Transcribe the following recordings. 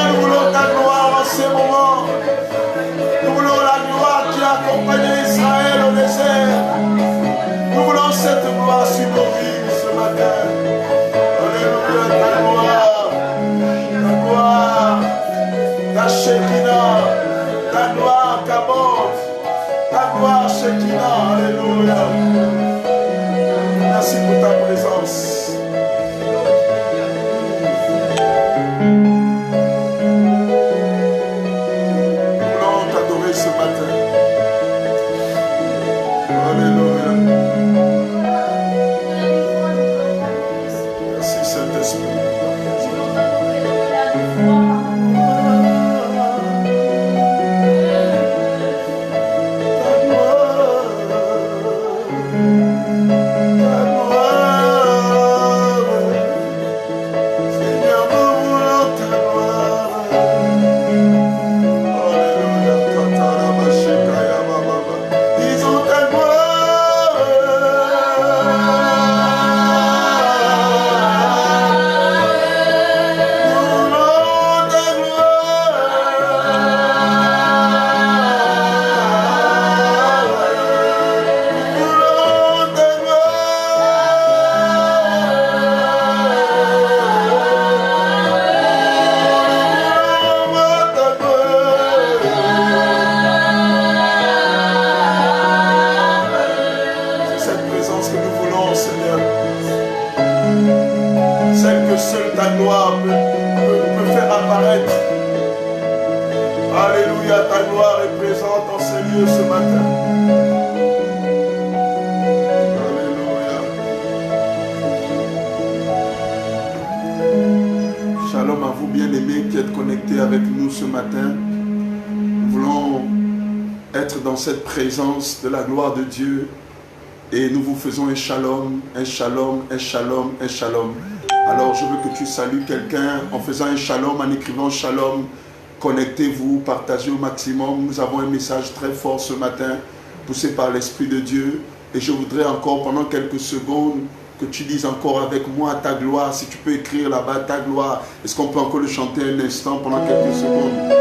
nous voulons ta gloire en ces moments. Nous voulons la gloire qui a accompagné Israël au désert. Nous voulons cette gloire sur nos vies ce matin. Alléluia, ta gloire, ta Shekinah, ta gloire Kabod, ta gloire Shekinah. Alléluia. Merci pour ta présence. Cette présence de la gloire de Dieu et nous vous faisons un shalom, un shalom, un shalom, un shalom. Alors je veux que tu salues quelqu'un en faisant un shalom, en écrivant shalom. Connectez-vous, partagez au maximum. Nous avons un message très fort ce matin, poussé par l'Esprit de Dieu. Et je voudrais encore pendant quelques secondes que tu dises encore avec moi ta gloire. Si tu peux écrire là-bas ta gloire. Est-ce qu'on peut encore le chanter un instant pendant quelques secondes?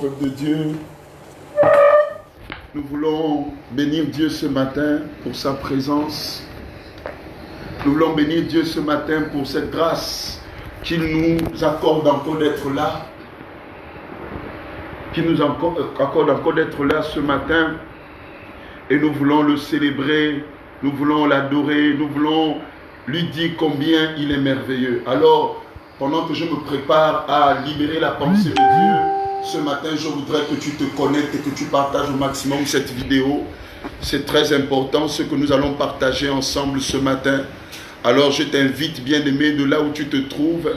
Peuple de Dieu, nous voulons bénir Dieu ce matin pour sa présence. Nous voulons bénir Dieu ce matin pour cette grâce qu'il nous accorde encore d'être là, qu'il nous accorde encore d'être là ce matin et nous voulons le célébrer, nous voulons l'adorer, nous voulons lui dire combien il est merveilleux. Alors, pendant que je me prépare à libérer la pensée de Dieu, ce matin, je voudrais que tu te connectes et que tu partages au maximum cette vidéo. C'est très important ce que nous allons partager ensemble ce matin. Alors, je t'invite, bien-aimé, de là où tu te trouves,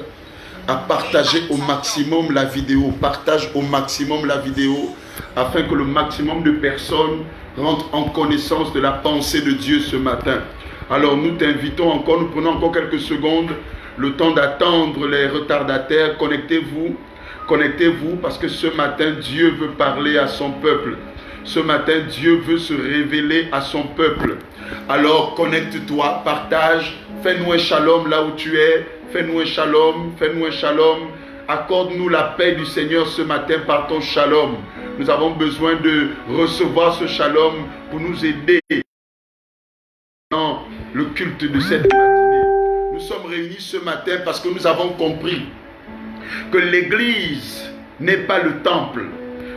à partager au maximum la vidéo. Partage au maximum la vidéo afin que le maximum de personnes rentrent en connaissance de la pensée de Dieu ce matin. Alors nous t'invitons encore, nous prenons encore quelques secondes, le temps d'attendre les retardataires. Connectez-vous, connectez-vous parce que ce matin Dieu veut parler à son peuple. Ce matin Dieu veut se révéler à son peuple. Alors connecte-toi, partage, fais-nous un shalom là où tu es. Fais-nous un shalom, fais-nous un shalom. Accorde-nous la paix du Seigneur ce matin par ton shalom. Nous avons besoin de recevoir ce shalom pour nous aider dans le culte de cette matinée. Nous sommes réunis ce matin parce que nous avons compris que l'église n'est pas le temple.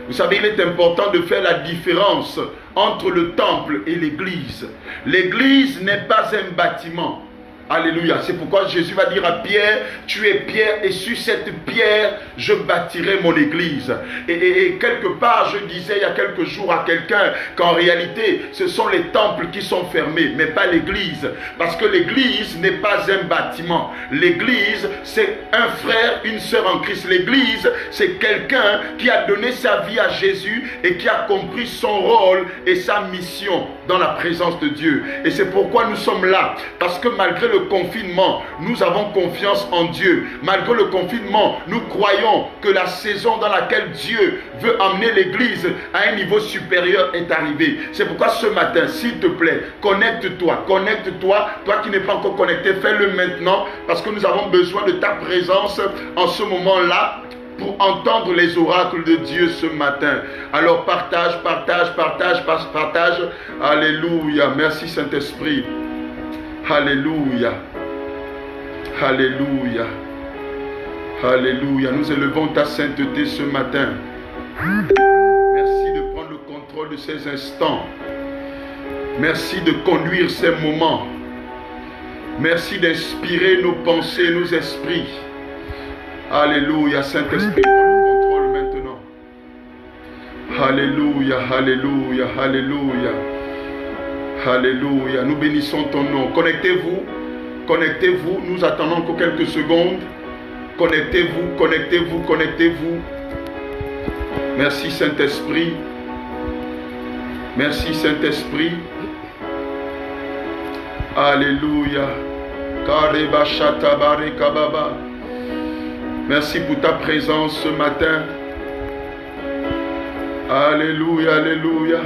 Vous savez, il est important de faire la différence entre le temple et l'église. L'église n'est pas un bâtiment. Alléluia. C'est pourquoi Jésus va dire à Pierre, tu es Pierre et sur cette pierre, je bâtirai mon église. Et quelque part, je disais il y a quelques jours à quelqu'un qu'en réalité, ce sont les temples qui sont fermés, mais pas l'église. Parce que l'église n'est pas un bâtiment. L'église, c'est un frère, une sœur en Christ. L'église, c'est quelqu'un qui a donné sa vie à Jésus et qui a compris son rôle et sa mission dans la présence de Dieu. Et c'est pourquoi nous sommes là. Parce que malgré le confinement, nous avons confiance en Dieu. Malgré le confinement, nous croyons que la saison dans laquelle Dieu veut amener l'église à un niveau supérieur est arrivée. C'est pourquoi ce matin, s'il te plaît, connecte-toi, connecte-toi. Toi qui n'es pas encore connecté, fais-le maintenant parce que nous avons besoin de ta présence en ce moment-là pour entendre les oracles de Dieu ce matin. Alors partage, partage, partage, partage. Alléluia. Merci Saint-Esprit. Alléluia. Alléluia. Alléluia. Nous élevons ta sainteté ce matin. Merci de prendre le contrôle de ces instants. Merci de conduire ces moments. Merci d'inspirer nos pensées, nos esprits. Alléluia. Saint-Esprit, prends le contrôle maintenant. Alléluia. Alléluia. Alléluia. Alléluia, nous bénissons ton nom. Connectez-vous, connectez-vous, nous attendons encore quelques secondes. Connectez-vous, connectez-vous, connectez-vous. Merci Saint-Esprit. Merci Saint-Esprit. Alléluia. Merci pour ta présence ce matin. Alléluia, alléluia.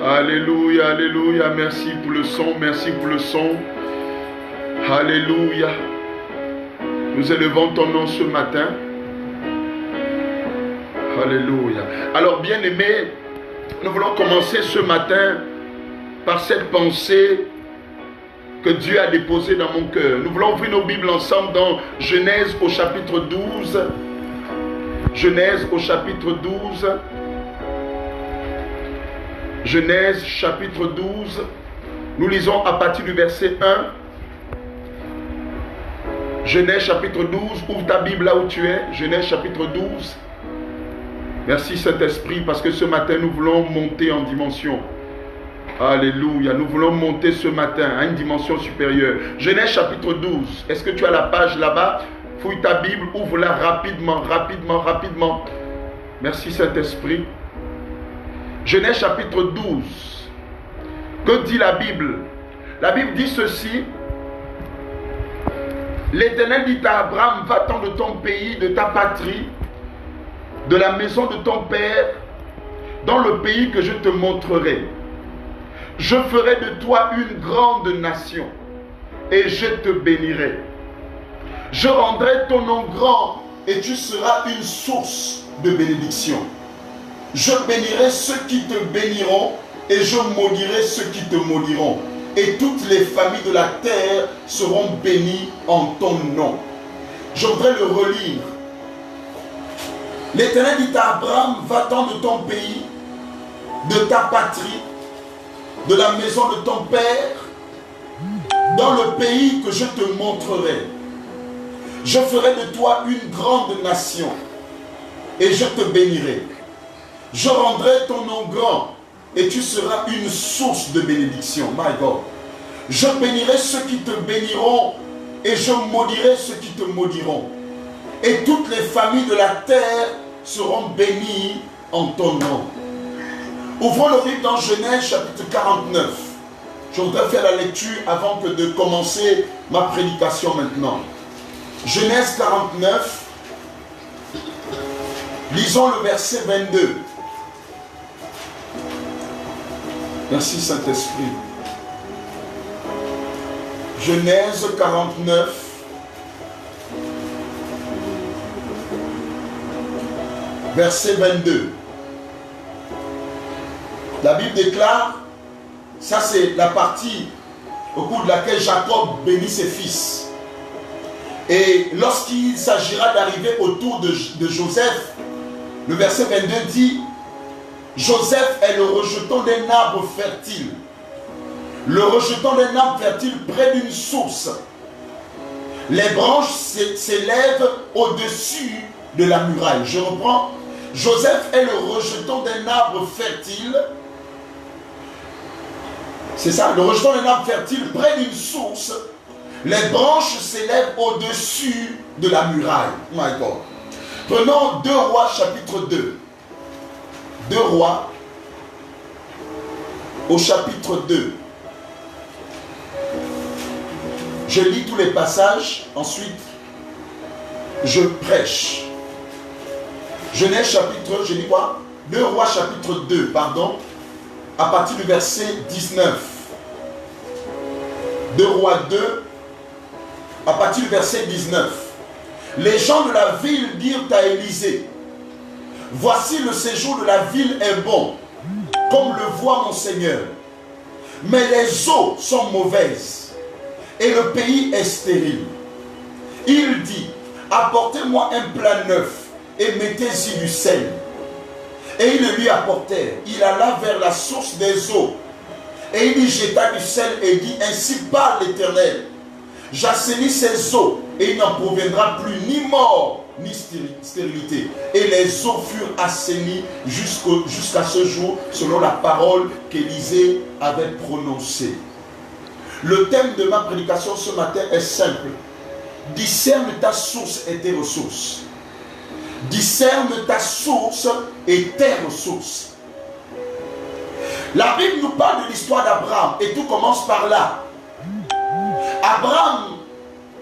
Alléluia, alléluia, merci pour le son, merci pour le son. Alléluia. Nous élevons ton nom ce matin. Alléluia. Alors bien aimés, nous voulons commencer ce matin par cette pensée que Dieu a déposée dans mon cœur. Nous voulons ouvrir nos Bibles ensemble dans Genèse au chapitre 12. Genèse au chapitre 12. Genèse chapitre 12, nous lisons à partir du verset 1. Genèse chapitre 12, ouvre ta Bible là où tu es. Genèse chapitre 12. Merci Saint-Esprit parce que ce matin nous voulons monter en dimension. Alléluia, nous voulons monter ce matin à une dimension supérieure. Genèse chapitre 12, est-ce que tu as la page là-bas? Fouille ta Bible, ouvre-la rapidement, rapidement, rapidement. Merci Saint-Esprit. Genèse chapitre 12. Que dit la Bible? La Bible dit ceci. L'Éternel dit à Abraham, va-t'en de ton pays, de ta patrie, de la maison de ton père, dans le pays que je te montrerai. Je ferai de toi une grande nation et je te bénirai. Je rendrai ton nom grand et tu seras une source de bénédiction. Je bénirai ceux qui te béniront et je maudirai ceux qui te maudiront. Et toutes les familles de la terre seront bénies en ton nom. Je voudrais le relire. L'Éternel dit à Abraham, va-t'en de ton pays, de ta patrie, de la maison de ton père dans le pays que je te montrerai. Je ferai de toi une grande nation et je te bénirai. Je rendrai ton nom grand et tu seras une source de bénédiction. My God. Je bénirai ceux qui te béniront et je maudirai ceux qui te maudiront. Et toutes les familles de la terre seront bénies en ton nom. Ouvrons le livre dans Genèse chapitre 49. Je voudrais faire la lecture avant que de commencer ma prédication maintenant. Genèse 49. Lisons le verset 22. Merci Saint-Esprit. Genèse 49. Verset 22. La Bible déclare, ça c'est la partie au cours de laquelle Jacob bénit ses fils. Et lorsqu'il s'agira d'arriver autour de Joseph, le verset 22 dit, Joseph est le rejeton d'un arbre fertile. Le rejeton d'un arbre fertile près d'une source. Les branches s'élèvent au-dessus de la muraille. Je reprends. Joseph est le rejeton d'un arbre fertile. C'est ça, le rejeton d'un arbre fertile près d'une source. Les branches s'élèvent au-dessus de la muraille. My God. Prenons 2 Rois chapitre 2. 2 Rois au chapitre 2. Je lis tous les passages, ensuite je prêche. Genèse chapitre, je lis quoi? 2 Rois chapitre 2, pardon, à partir du verset 19. 2 Rois 2, à partir du verset 19. Les gens de la ville dirent à Élisée, voici le séjour de la ville est bon, comme le voit mon Seigneur. Mais les eaux sont mauvaises et le pays est stérile. Il dit, apportez-moi un plat neuf et mettez-y du sel. Et ils le lui apportèrent. Il alla vers la source des eaux et il y jeta du sel et dit, ainsi parle l'Éternel. J'assainis ces eaux et il n'en proviendra plus ni mort ni stérilité. Et les eaux furent assainies jusqu'à ce jour, selon la parole qu'Élisée avait prononcée. Le thème de ma prédication ce matin est simple. Discerne ta source et tes ressources. Discerne ta source et tes ressources. La Bible nous parle de l'histoire d'Abraham et tout commence par là. Abraham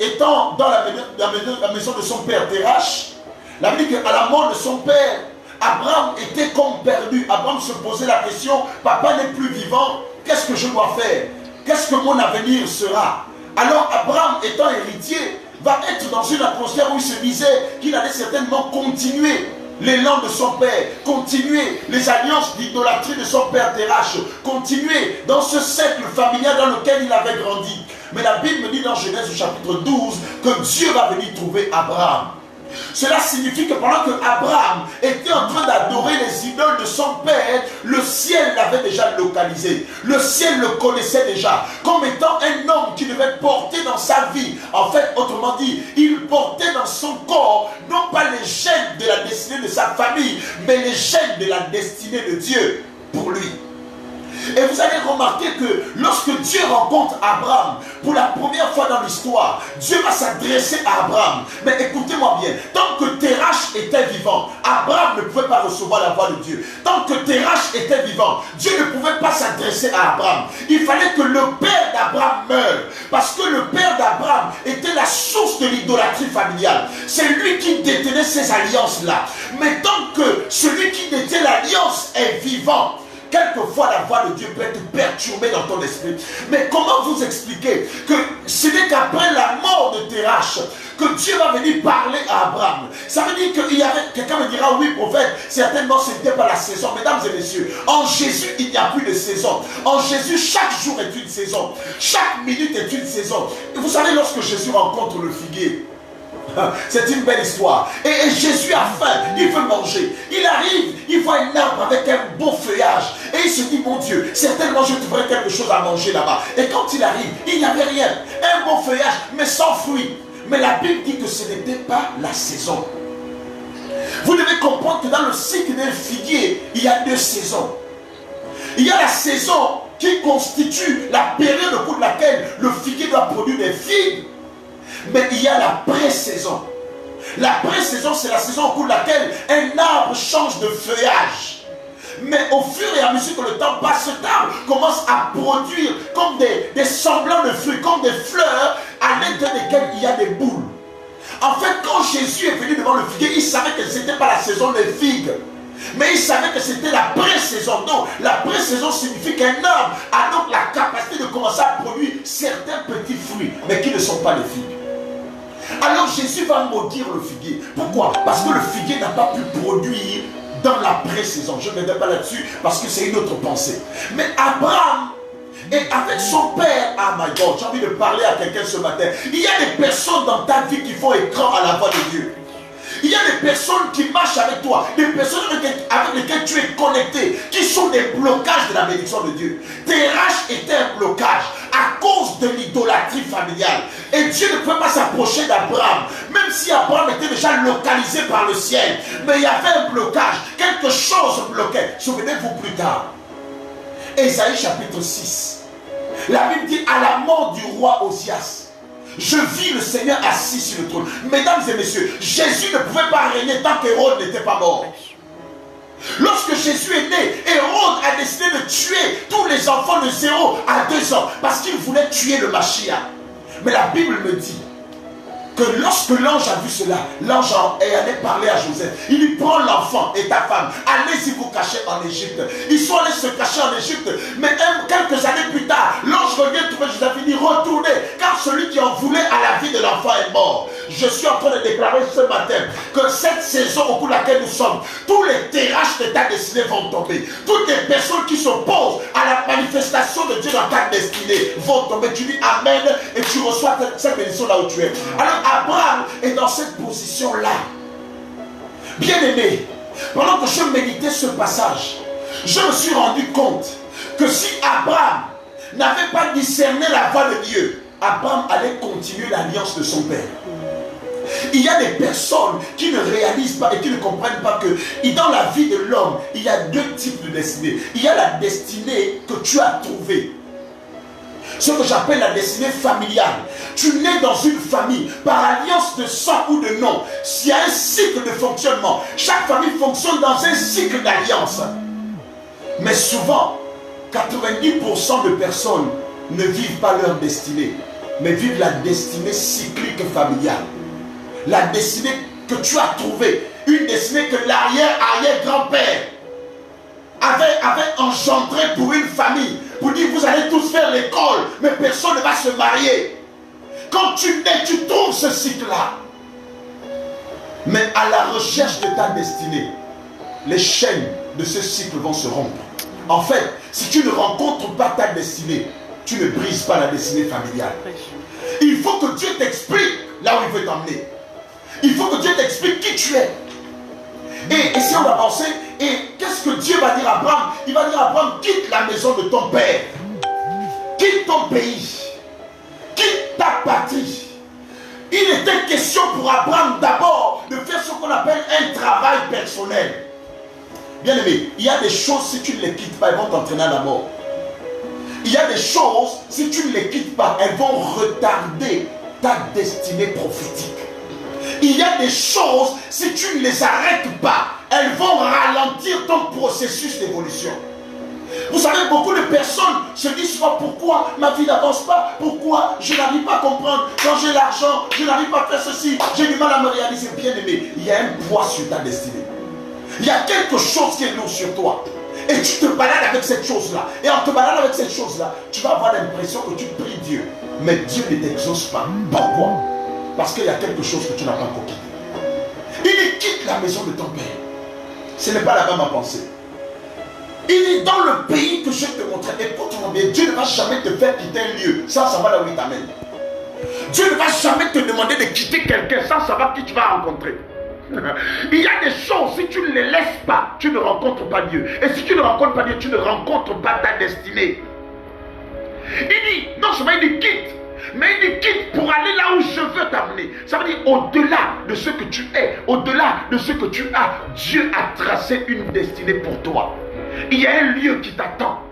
étant dans la maison de son père Terach, la Bible dit qu'à la mort de son père, Abraham était comme perdu. Abraham se posait la question, papa n'est plus vivant, qu'est-ce que je dois faire? Qu'est-ce que mon avenir sera? Alors Abraham étant héritier, va être dans une atmosphère où il se disait qu'il allait certainement continuer l'élan de son père, continuer les alliances d'idolâtrie de son père Terach, continuer dans ce cercle familial dans lequel il avait grandi. Mais la Bible me dit dans Genèse chapitre 12 que Dieu va venir trouver Abraham. Cela signifie que pendant que Abraham était en train d'adorer les idoles de son père, le ciel l'avait déjà localisé. Le ciel le connaissait déjà comme étant un homme qui devait porter dans sa vie. En fait, autrement dit, il portait dans son corps non pas les gènes de la destinée de sa famille, mais les gènes de la destinée de Dieu pour lui. Et vous allez remarquer que lorsque Dieu rencontre Abraham pour la première fois dans l'histoire, Dieu va s'adresser à Abraham. Mais écoutez-moi bien, tant que Terach était vivant, Abraham ne pouvait pas recevoir la voix de Dieu. Tant que Terach était vivant, Dieu ne pouvait pas s'adresser à Abraham. Il fallait que le père d'Abraham meure, parce que le père d'Abraham était la source de l'idolâtrie familiale. C'est lui qui détenait ces alliances-là. Mais tant que celui qui détient l'alliance est vivant, quelquefois la voix de Dieu peut être perturbée dans ton esprit. Mais comment vous expliquer que ce n'est qu'après la mort de Terach que Dieu va venir parler à Abraham? Ça veut dire qu'il y avait, quelqu'un me dira, oui prophète, certainement ce n'était pas la saison. Mesdames et messieurs, en Jésus il n'y a plus de saison. En Jésus chaque jour est une saison. Chaque minute est une saison. Et vous savez, lorsque Jésus rencontre le figuier, C'est une belle histoire. Et Jésus a faim, il veut manger. Il arrive, il voit un arbre avec un beau feuillage. Et il se dit, mon Dieu, certainement je trouverai quelque chose à manger là-bas. Et quand il arrive, il n'y avait rien. Un beau feuillage, mais sans fruits. Mais la Bible dit que ce n'était pas la saison. Vous devez comprendre que dans le cycle d'un figuier, il y a 2 saisons. Il y a la saison qui constitue la période au cours de laquelle le figuier doit produire des figues. Mais il y a la pré-saison. La pré-saison, c'est la saison au cours de laquelle un arbre change de feuillage. Mais au fur et à mesure que le temps passe, cet arbre commence à produire comme des semblants de fruits, comme des fleurs à l'intérieur desquelles il y a des boules. En fait, quand Jésus est venu devant le figuier, il savait que ce n'était pas la saison des figues. Mais il savait que c'était la pré-saison. Donc, la pré-saison signifie qu'un arbre a donc la capacité de commencer à produire certains petits fruits, mais qui ne sont pas les figues. Alors Jésus va maudire le figuier. Pourquoi? Parce que le figuier n'a pas pu produire dans la pré-saison. Je ne m'aide pas là-dessus parce que c'est une autre pensée. Mais Abraham, et avec son père, ah my God, j'ai envie de parler à quelqu'un ce matin. Il y a des personnes dans ta vie qui font écran à la voix de Dieu. Il y a des personnes qui marchent avec toi, des personnes avec lesquelles tu es connecté, qui sont des blocages de la bénédiction de Dieu. TRH était un blocage à cause de l'idolâtrie familiale. Et Dieu ne pouvait pas s'approcher d'Abraham, même si Abraham était déjà localisé par le ciel. Mais il y avait un blocage, quelque chose bloquait. Souvenez-vous plus tard, Ésaïe chapitre 6, la Bible dit à la mort du roi Osias, je vis le Seigneur assis sur le trône. Mesdames et messieurs, Jésus ne pouvait pas régner tant qu'Hérode n'était pas mort. Lorsque Jésus est né, Hérode a décidé de tuer tous les enfants de 0 à 2 ans parce qu'il voulait tuer le Mashiach. Mais la Bible me dit que lorsque l'ange a vu cela, l'ange est allé parler à Joseph. Il lui prend l'enfant et ta femme. Allez-y vous cacher en Égypte. Ils sont allés se cacher en Égypte. Mais quelques années plus tard, l'ange revient trouver Joseph. Il dit retournez, car celui qui en voulait à la vie de l'enfant est mort. Je suis en train de déclarer ce matin que cette saison au cours de laquelle nous sommes, tous les terrasses de ta destinée vont tomber. Toutes les personnes qui s'opposent à la manifestation de Dieu dans ta destinée vont tomber. Tu dis amen et tu reçois cette bénédiction là où tu es. Alors Abraham est dans cette position-là. Bien-aimé, pendant que je méditais ce passage, je me suis rendu compte que si Abraham n'avait pas discerné la voix de Dieu, Abraham allait continuer l'alliance de son père. Il y a des personnes qui ne réalisent pas et qui ne comprennent pas que dans la vie de l'homme, il y a 2 types de destinée. Il y a la destinée que tu as trouvée, ce que j'appelle la destinée familiale. Tu nais dans une famille par alliance de sang ou de nom. S'il y a un cycle de fonctionnement, chaque famille fonctionne dans un cycle d'alliance. Mais souvent, 90% de personnes ne vivent pas leur destinée, mais vivent la destinée cyclique familiale. La destinée que tu as trouvée, une destinée que l'arrière-arrière-grand-père avait engendré pour une famille, pour dire vous allez tous faire l'école, mais personne ne va se marier. Quand tu nais, tu trouves ce cycle-là. Mais à la recherche de ta destinée, les chaînes de ce cycle vont se rompre. En fait, si tu ne rencontres pas ta destinée, tu ne brises pas la destinée familiale. Il faut que Dieu t'explique là où il veut t'emmener. Il faut que Dieu t'explique qui tu es. Et si on va penser, et qu'est-ce que Dieu va dire à Abraham? Il va dire à Abraham, quitte la maison de ton père, quitte ton pays, quitte ta patrie. Il était question pour Abraham d'abord de faire ce qu'on appelle un travail personnel. Bien aimé, il y a des choses, si tu ne les quittes pas, elles vont t'entraîner à la mort. Il y a des choses, si tu ne les quittes pas, elles vont retarder ta destinée prophétique. Il y a des choses, si tu ne les arrêtes pas, elles vont ralentir ton processus d'évolution. Vous savez, beaucoup de personnes se disent souvent pourquoi ma vie n'avance pas, pourquoi je n'arrive pas à comprendre, quand j'ai l'argent, je n'arrive pas à faire ceci, j'ai du mal à me réaliser. Bien aimé, il y a un poids sur ta destinée. Il y a quelque chose qui est lourd sur toi. Et tu te balades avec cette chose-là. Et en te baladant avec cette chose-là, tu vas avoir l'impression que tu pries Dieu. Mais Dieu ne t'exauce pas. Pourquoi? Parce qu'il y a quelque chose que tu n'as pas encore quitté. Il dit quitte la maison de ton père. Ce n'est pas là-bas ma pensée. Il dit dans le pays que je te montrerai. Écoute-moi bien, Dieu ne va jamais te faire quitter un lieu. Ça va là où il t'amène. Dieu ne va jamais te demander de quitter quelqu'un sans savoir qui tu vas rencontrer. Il y a des choses, si tu ne les laisses pas, tu ne rencontres pas Dieu. Et si tu ne rencontres pas Dieu, tu ne rencontres pas ta destinée. Il dit, non seulement il dit quitte, mais il dit quitte pour aller là où je veux t'amener. Ça veut dire au-delà de ce que tu es, au-delà de ce que tu as, Dieu a tracé une destinée pour toi. Il y a un lieu qui t'attend.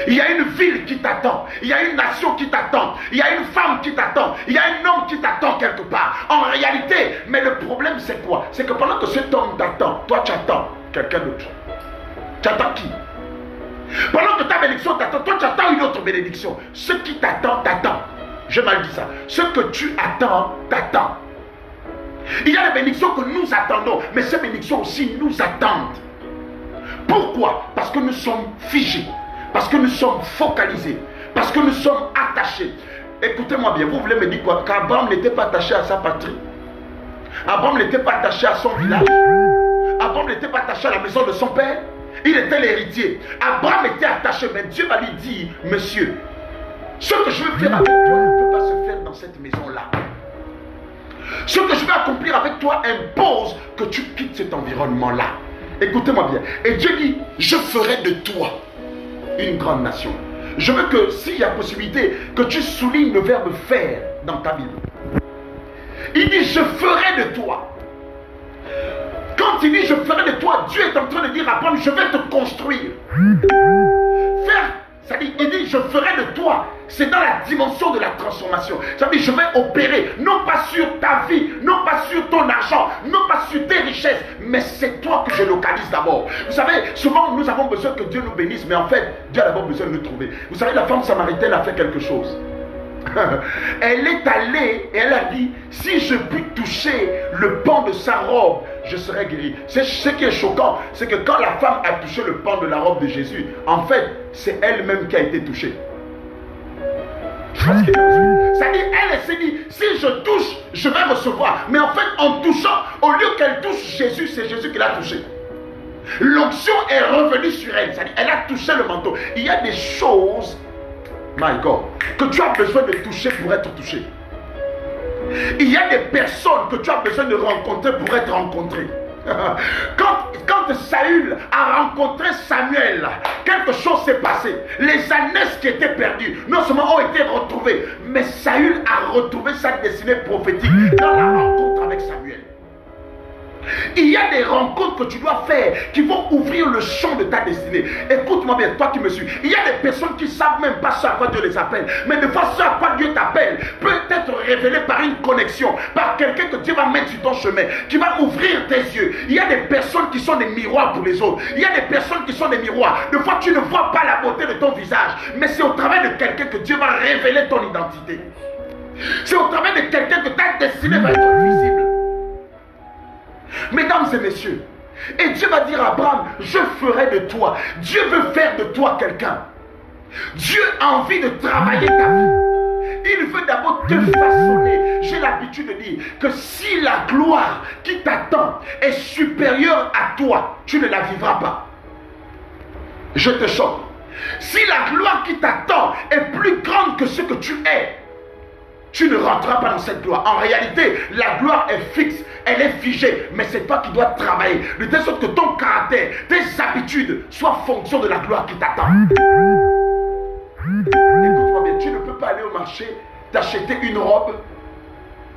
Il y a une ville qui t'attend. Il y a une nation qui t'attend. Il y a une femme qui t'attend. Il y a un homme qui t'attend quelque part. En réalité, mais le problème c'est quoi? C'est que pendant que cet homme t'attend, toi tu attends quelqu'un d'autre. Tu attends qui? Pendant que ta bénédiction t'attend, toi tu attends une autre bénédiction. Ce qui t'attend, t'attend. Je mal dit ça. Ce que tu attends, t'attend. Il y a des bénédictions que nous attendons, mais ces bénédictions aussi nous attendent. Pourquoi? Parce que nous sommes figés. Parce que nous sommes focalisés. Parce que nous sommes attachés. Écoutez-moi bien, vous voulez me dire quoi? Qu'Abraham n'était pas attaché à sa patrie. Abraham n'était pas attaché à son village. Abraham n'était pas attaché à la maison de son père. Il était l'héritier. Abraham était attaché, mais Dieu va lui dire, monsieur, ce que je veux faire avec toi ne peut pas se faire dans cette maison-là. Ce que je vais accomplir avec toi impose que tu quittes cet environnement-là. Écoutez-moi bien. Et Dieu dit, je ferai de toi une grande nation. Je veux que s'il y a possibilité que tu soulignes le verbe faire dans ta Bible. Il dit je ferai de toi. Quand il dit je ferai de toi, Dieu est en train de dire à Abraham je vais te construire. Faire, ça dit, il dit je ferai de toi. C'est dans la dimension de la transformation. Ça veut dire je vais opérer, non pas sur ta vie, non pas sur ton argent, non pas sur tes richesses, mais c'est toi que je localise d'abord. Vous savez, souvent nous avons besoin que Dieu nous bénisse, mais en fait, Dieu a d'abord besoin de nous trouver. Vous savez, la femme samaritaine a fait quelque chose. Elle est allée et elle a dit, si je puis toucher le pan de sa robe, je serai guéri. Ce qui est choquant, c'est que quand la femme a touché le pan de la robe de Jésus, en fait, c'est elle-même qui a été touchée. C'est-à-dire, elle s'est dit, si je touche, je vais recevoir. Mais en fait, en touchant, au lieu qu'elle touche Jésus, c'est Jésus qui l'a touché. L'onction est revenue sur elle. C'est-à-dire, elle a touché le manteau. Il y a des choses, my God, que tu as besoin de toucher pour être touché. Il y a des personnes que tu as besoin de rencontrer pour être rencontré. Quand Saül a rencontré Samuel, quelque chose s'est passé. Les ânesses qui étaient perdues, non seulement ont été retrouvées, mais Saül a retrouvé sa destinée prophétique dans la rencontre avec Samuel. Il y a des rencontres que tu dois faire qui vont ouvrir le champ de ta destinée. Écoute-moi bien, toi qui me suis. Il y a des personnes qui ne savent même pas ce à quoi Dieu les appelle. Mais de fois, ce à quoi Dieu t'appelle peut être révélé par une connexion, par quelqu'un que Dieu va mettre sur ton chemin, qui va ouvrir tes yeux. Il y a des personnes qui sont des miroirs pour les autres. Il y a des personnes qui sont des miroirs. De fois, tu ne vois pas la beauté de ton visage, mais c'est au travers de quelqu'un que Dieu va révéler ton identité. C'est au travers de quelqu'un que ta destinée va être visible. Mesdames et messieurs, et Dieu va dire à Abraham, je ferai de toi. Dieu veut faire de toi quelqu'un. Dieu a envie de travailler ta vie. Il veut d'abord te façonner. J'ai l'habitude de dire que si la gloire qui t'attend est supérieure à toi, tu ne la vivras pas. Je te choque. Si la gloire qui t'attend est plus grande que ce que tu es, tu ne rentreras pas dans cette gloire. En réalité, la gloire est fixe, elle est figée, mais c'est toi qui dois travailler, de telle sorte que ton caractère, tes habitudes soient fonction de la gloire qui t'attend. Écoute-moi bien, tu ne peux pas aller au marché, t'acheter une robe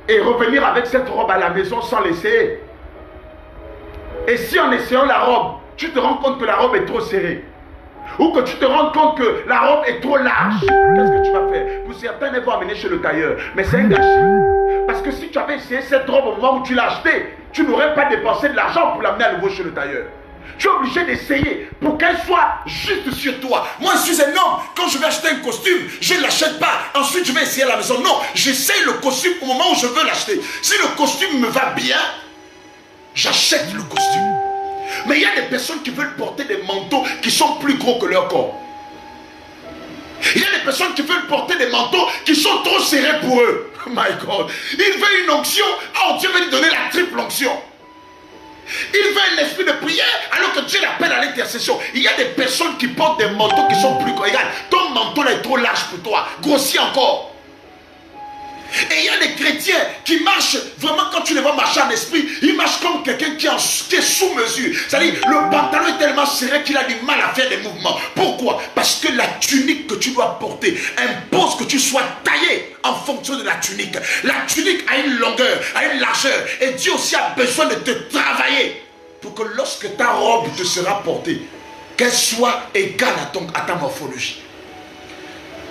et revenir avec cette robe à la maison sans l'essayer. Et si en essayant la robe, tu te rends compte que la robe est trop serrée, ou que tu te rends compte que la robe est trop large, qu'est-ce que tu vas faire? Pour certains, ils vont amener chez le tailleur. Mais c'est un gâchis. Parce que si tu avais essayé cette robe au moment où tu l'as achetée, tu n'aurais pas dépensé de l'argent pour l'amener à nouveau chez le tailleur. Tu es obligé d'essayer pour qu'elle soit juste sur toi. Moi, je suis un homme. Quand je vais acheter un costume, je ne l'achète pas. Ensuite, je vais essayer à la maison. Non, j'essaye le costume au moment où je veux l'acheter. Si le costume me va bien, j'achète le costume. Mais il y a des personnes qui veulent porter des manteaux qui sont plus gros que leur corps. Il y a des personnes qui veulent porter des manteaux qui sont trop serrés pour eux. Oh my God. Il veut une onction. Oh, Dieu veut lui donner la triple onction. Il veut un esprit de prière alors que Dieu l'appelle à l'intercession. Il y a des personnes qui portent des manteaux qui sont plus gros. Regarde, ton manteau là est trop large pour toi. Grossis encore. Et il y a des chrétiens qui marchent, vraiment quand tu les vois marcher en esprit, ils marchent comme quelqu'un qui est sous mesure. C'est-à-dire, le pantalon est tellement serré qu'il a du mal à faire des mouvements. Pourquoi? Parce que la tunique que tu dois porter impose que tu sois taillé en fonction de la tunique. La tunique a une longueur, a une largeur. Et Dieu aussi a besoin de te travailler pour que lorsque ta robe te sera portée, qu'elle soit égale à ta morphologie.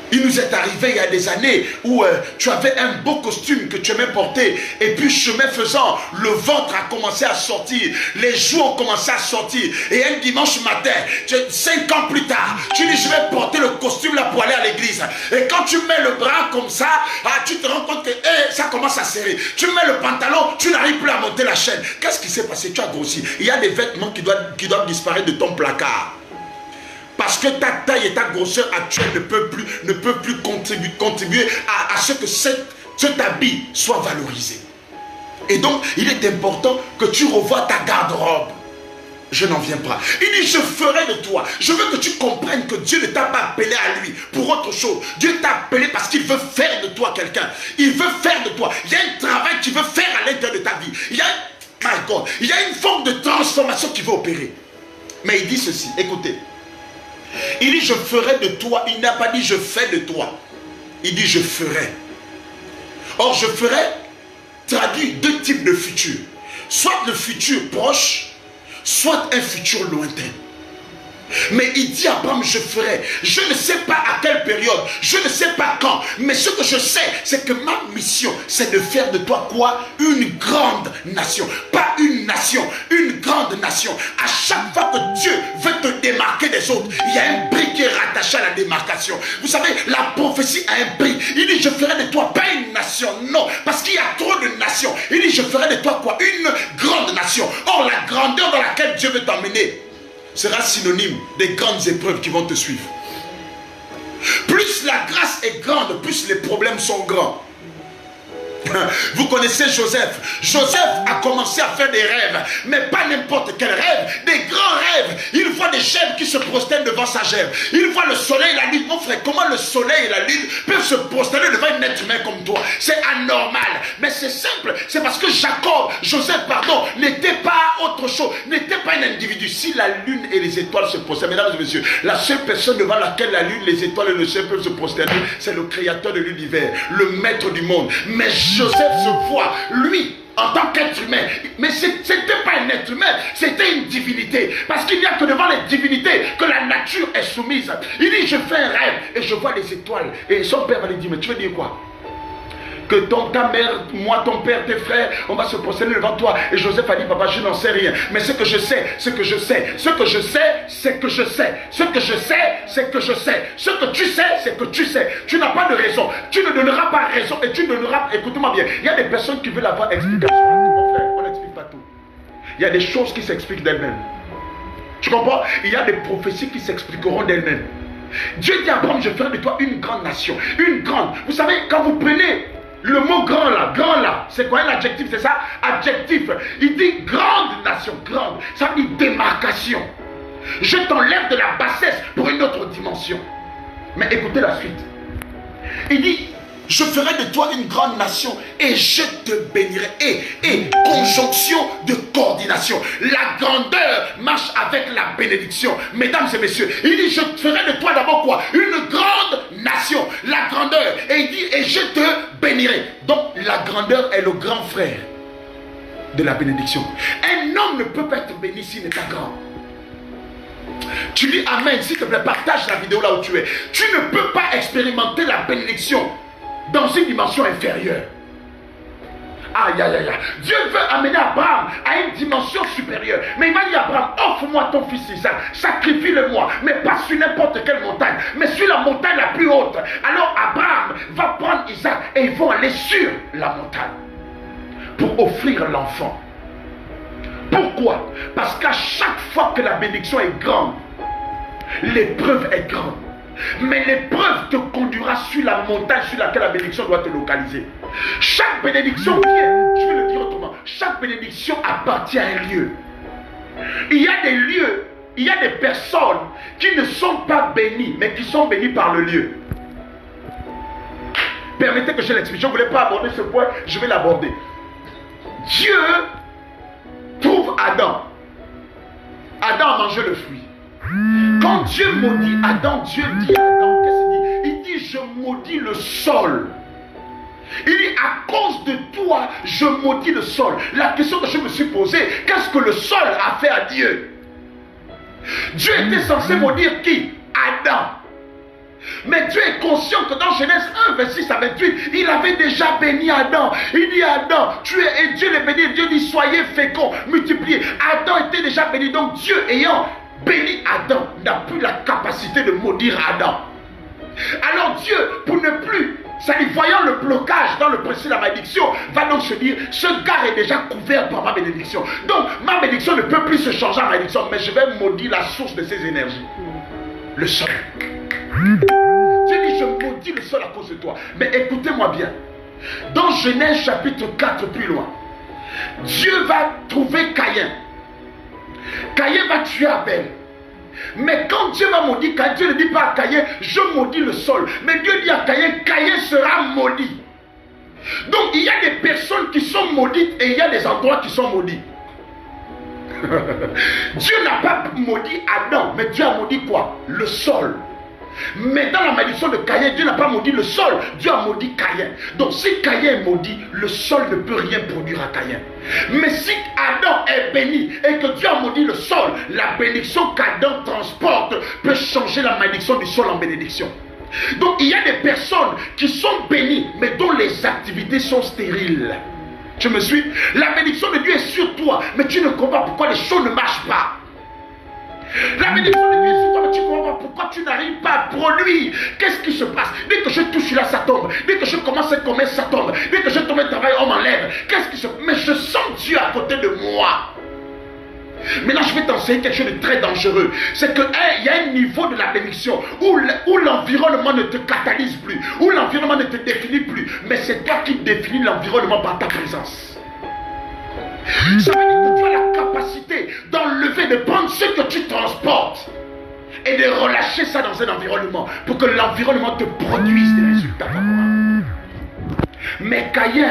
Il nous est arrivé il y a des années où tu avais un beau costume que tu aimais porter et puis chemin faisant, le ventre a commencé à sortir, les joues ont commencé à sortir et un dimanche matin, 5 ans plus tard, tu dis je vais porter le costume là pour aller à l'église. Et quand tu mets le bras comme ça, tu te rends compte que ça commence à serrer. Tu mets le pantalon, tu n'arrives plus à monter la chaîne. Qu'est-ce qui s'est passé? Tu as grossi. Il y a des vêtements qui doivent disparaître de ton placard. Parce que ta taille et ta grosseur actuelle ne peuvent plus contribuer à ce que cet habit soit valorisé. Et donc, il est important que tu revoies ta garde-robe. Je n'en viens pas. Il dit, je ferai de toi. Je veux que tu comprennes que Dieu ne t'a pas appelé à lui pour autre chose. Dieu t'a appelé parce qu'il veut faire de toi quelqu'un. Il veut faire de toi. Il y a un travail qu'il veut faire à l'intérieur de ta vie. Il y a une forme de transformation qu'il veut opérer. Mais il dit ceci, écoutez. Il dit je ferai de toi. Il n'a pas dit je fais de toi. Il dit je ferai. Or je ferai traduit deux types de futur. Soit le futur proche, soit un futur lointain. Mais il dit à Abraham je ferai. Je ne sais pas à quelle période, je ne sais pas quand, mais ce que je sais, c'est que ma mission, c'est de faire de toi quoi? Une grande nation. Pas une nation, une grande nation. À chaque fois que Dieu veut te démarquer des autres, il y a un prix qui est rattaché à la démarcation. Vous savez, la prophétie a un prix. Il dit je ferai de toi pas une nation, non, parce qu'il y a trop de nations. Il dit je ferai de toi quoi? Une grande nation. Or la grandeur dans laquelle Dieu veut t'emmener sera synonyme des grandes épreuves qui vont te suivre. Plus la grâce est grande, plus les problèmes sont grands. Vous connaissez Joseph. Joseph a commencé à faire des rêves, mais pas n'importe quel rêve, des grands rêves. Il voit des chèvres qui se prosternent devant sa chèvre. Il voit le soleil et la lune. Mon frère, comment le soleil et la lune peuvent se prosterner devant un être humain comme toi? C'est anormal, mais c'est simple. C'est parce que Joseph, n'était pas autre chose, n'était pas un individu. Si la lune et les étoiles se prosternent, mesdames et messieurs, la seule personne devant laquelle la lune, les étoiles et le ciel peuvent se prosterner, c'est le créateur de l'univers, le maître du monde. Mais Joseph se voit, lui, en tant qu'être humain. Mais ce n'était pas un être humain, c'était une divinité. Parce qu'il n'y a que devant les divinités que la nature est soumise. Il dit, je fais un rêve et je vois les étoiles. Et son père va lui dire, mais tu veux dire quoi? Que ta mère, moi, ton père, tes frères, on va se prosterner devant toi. Et Joseph a dit, papa, je n'en sais rien. Mais ce que je sais, ce que je sais, ce que je sais, c'est que je sais. Ce que je sais, c'est que je sais. Ce que tu sais, c'est que tu sais. Tu n'as pas de raison. Tu ne donneras pas raison et tu ne donneras... Écoute-moi bien. Il y a des personnes qui veulent avoir explication. Mon frère, on n'explique pas tout. Il y a des choses qui s'expliquent d'elles-mêmes. Tu comprends? Il y a des prophéties qui s'expliqueront d'elles-mêmes. Dieu dit à Abraham, je ferai de toi une grande nation. Une grande. Vous savez, quand vous prenez... le mot grand là, c'est quoi un adjectif? C'est ça? Adjectif. Il dit grande nation, grande. Ça veut dire démarcation. Je t'enlève de la bassesse pour une autre dimension. Mais écoutez la suite. Il dit, je ferai de toi une grande nation et je te bénirai. Et conjonction de coordination. La grandeur marche avec la bénédiction. Mesdames et messieurs, il dit, je ferai de toi d'abord quoi? Une grande nation. La grandeur. Et il dit, et je te bénirai. Donc la grandeur est le grand frère de la bénédiction. Un homme ne peut pas être béni s'il n'est pas grand. Tu dis amen, s'il te plaît, partage la vidéo là où tu es. Tu ne peux pas expérimenter la bénédiction dans une dimension inférieure. Aïe, aïe, aïe. Dieu veut amener Abraham à une dimension supérieure. Mais il m'a dit à Abraham, offre-moi ton fils Isaac, sacrifie-le-moi, mais pas sur n'importe quelle montagne, mais sur la montagne la plus haute. Alors Abraham va prendre Isaac et ils vont aller sur la montagne pour offrir l'enfant. Pourquoi? Parce qu'à chaque fois que la bénédiction est grande, l'épreuve est grande. Mais l'épreuve te conduira sur la montagne sur laquelle la bénédiction doit te localiser. Chaque bénédiction vient, je vais le dire autrement, chaque bénédiction appartient à un lieu. Il y a des lieux, il y a des personnes qui ne sont pas bénies, mais qui sont bénies par le lieu. Permettez que je l'explique. Je ne voulais pas aborder ce point, je vais l'aborder. Dieu trouve Adam. Adam a mangé le fruit. Quand Dieu maudit Adam, Dieu dit à Adam, qu'est-ce qu'il dit? Il dit, je maudis le sol. Il dit, à cause de toi, je maudis le sol. La question que je me suis posée, qu'est-ce que le sol a fait à Dieu? Dieu était censé maudire qui? Adam. Mais Dieu est conscient que dans Genèse 1, 26 à 28, il avait déjà béni Adam. Il dit à Adam, tu es, et Dieu les bénit. Dieu dit, soyez féconds, multipliez. Adam était déjà béni. Donc Dieu ayant béni Adam, n'a plus la capacité de maudire Adam. Alors Dieu, pour ne plus, c'est-à-dire voyant le blocage dans le principe de la malédiction, va donc se dire, ce gars est déjà couvert par ma bénédiction. Donc ma bénédiction ne peut plus se changer en malédiction, mais je vais maudire la source de ses énergies. Le sol. Dieu dit, je maudis le sol à cause de toi. Mais écoutez-moi bien. Dans Genèse chapitre 4 plus loin, Dieu va trouver Caïn. Caïn va tuer Abel. Mais quand Dieu va maudire Caïn, Dieu ne dit pas à Caïn, je maudis le sol. Mais Dieu dit à Caïn, Caïn sera maudit. Donc il y a des personnes qui sont maudites et il y a des endroits qui sont maudits. Dieu n'a pas maudit Adam, mais Dieu a maudit quoi? Le sol. Mais dans la malédiction de Caïn, Dieu n'a pas maudit le sol, Dieu a maudit Caïn. Donc si Caïn est maudit, le sol ne peut rien produire à Caïn. Mais si Adam est béni et que Dieu a maudit le sol, la bénédiction qu'Adam transporte peut changer la malédiction du sol en bénédiction. Donc il y a des personnes qui sont bénies, mais dont les activités sont stériles. Tu me suis? La bénédiction de Dieu est sur toi, mais tu ne comprends pas pourquoi les choses ne marchent pas. La bénédiction de Dieu est sur toi, mais tu ne comprends pas pourquoi tu n'arrives pas à produire. Qu'est-ce qui se passe? Dès que je touche là, ça tombe. Dès que je commence à commettre, ça tombe. Dès que je tombe un travail, on m'enlève. Qu'est-ce qui se passe? Mais je sens Dieu à côté de moi. Maintenant, je vais t'enseigner quelque chose de très dangereux. C'est qu'il y a un niveau de la bénédiction où l'environnement ne te catalyse plus, où l'environnement ne te définit plus. Mais c'est toi qui définis l'environnement par ta présence. Ça veut dire que tu as la capacité d'enlever, de prendre ce que tu transportes et de relâcher ça dans un environnement pour que l'environnement te produise des résultats favorables. Mais Caïn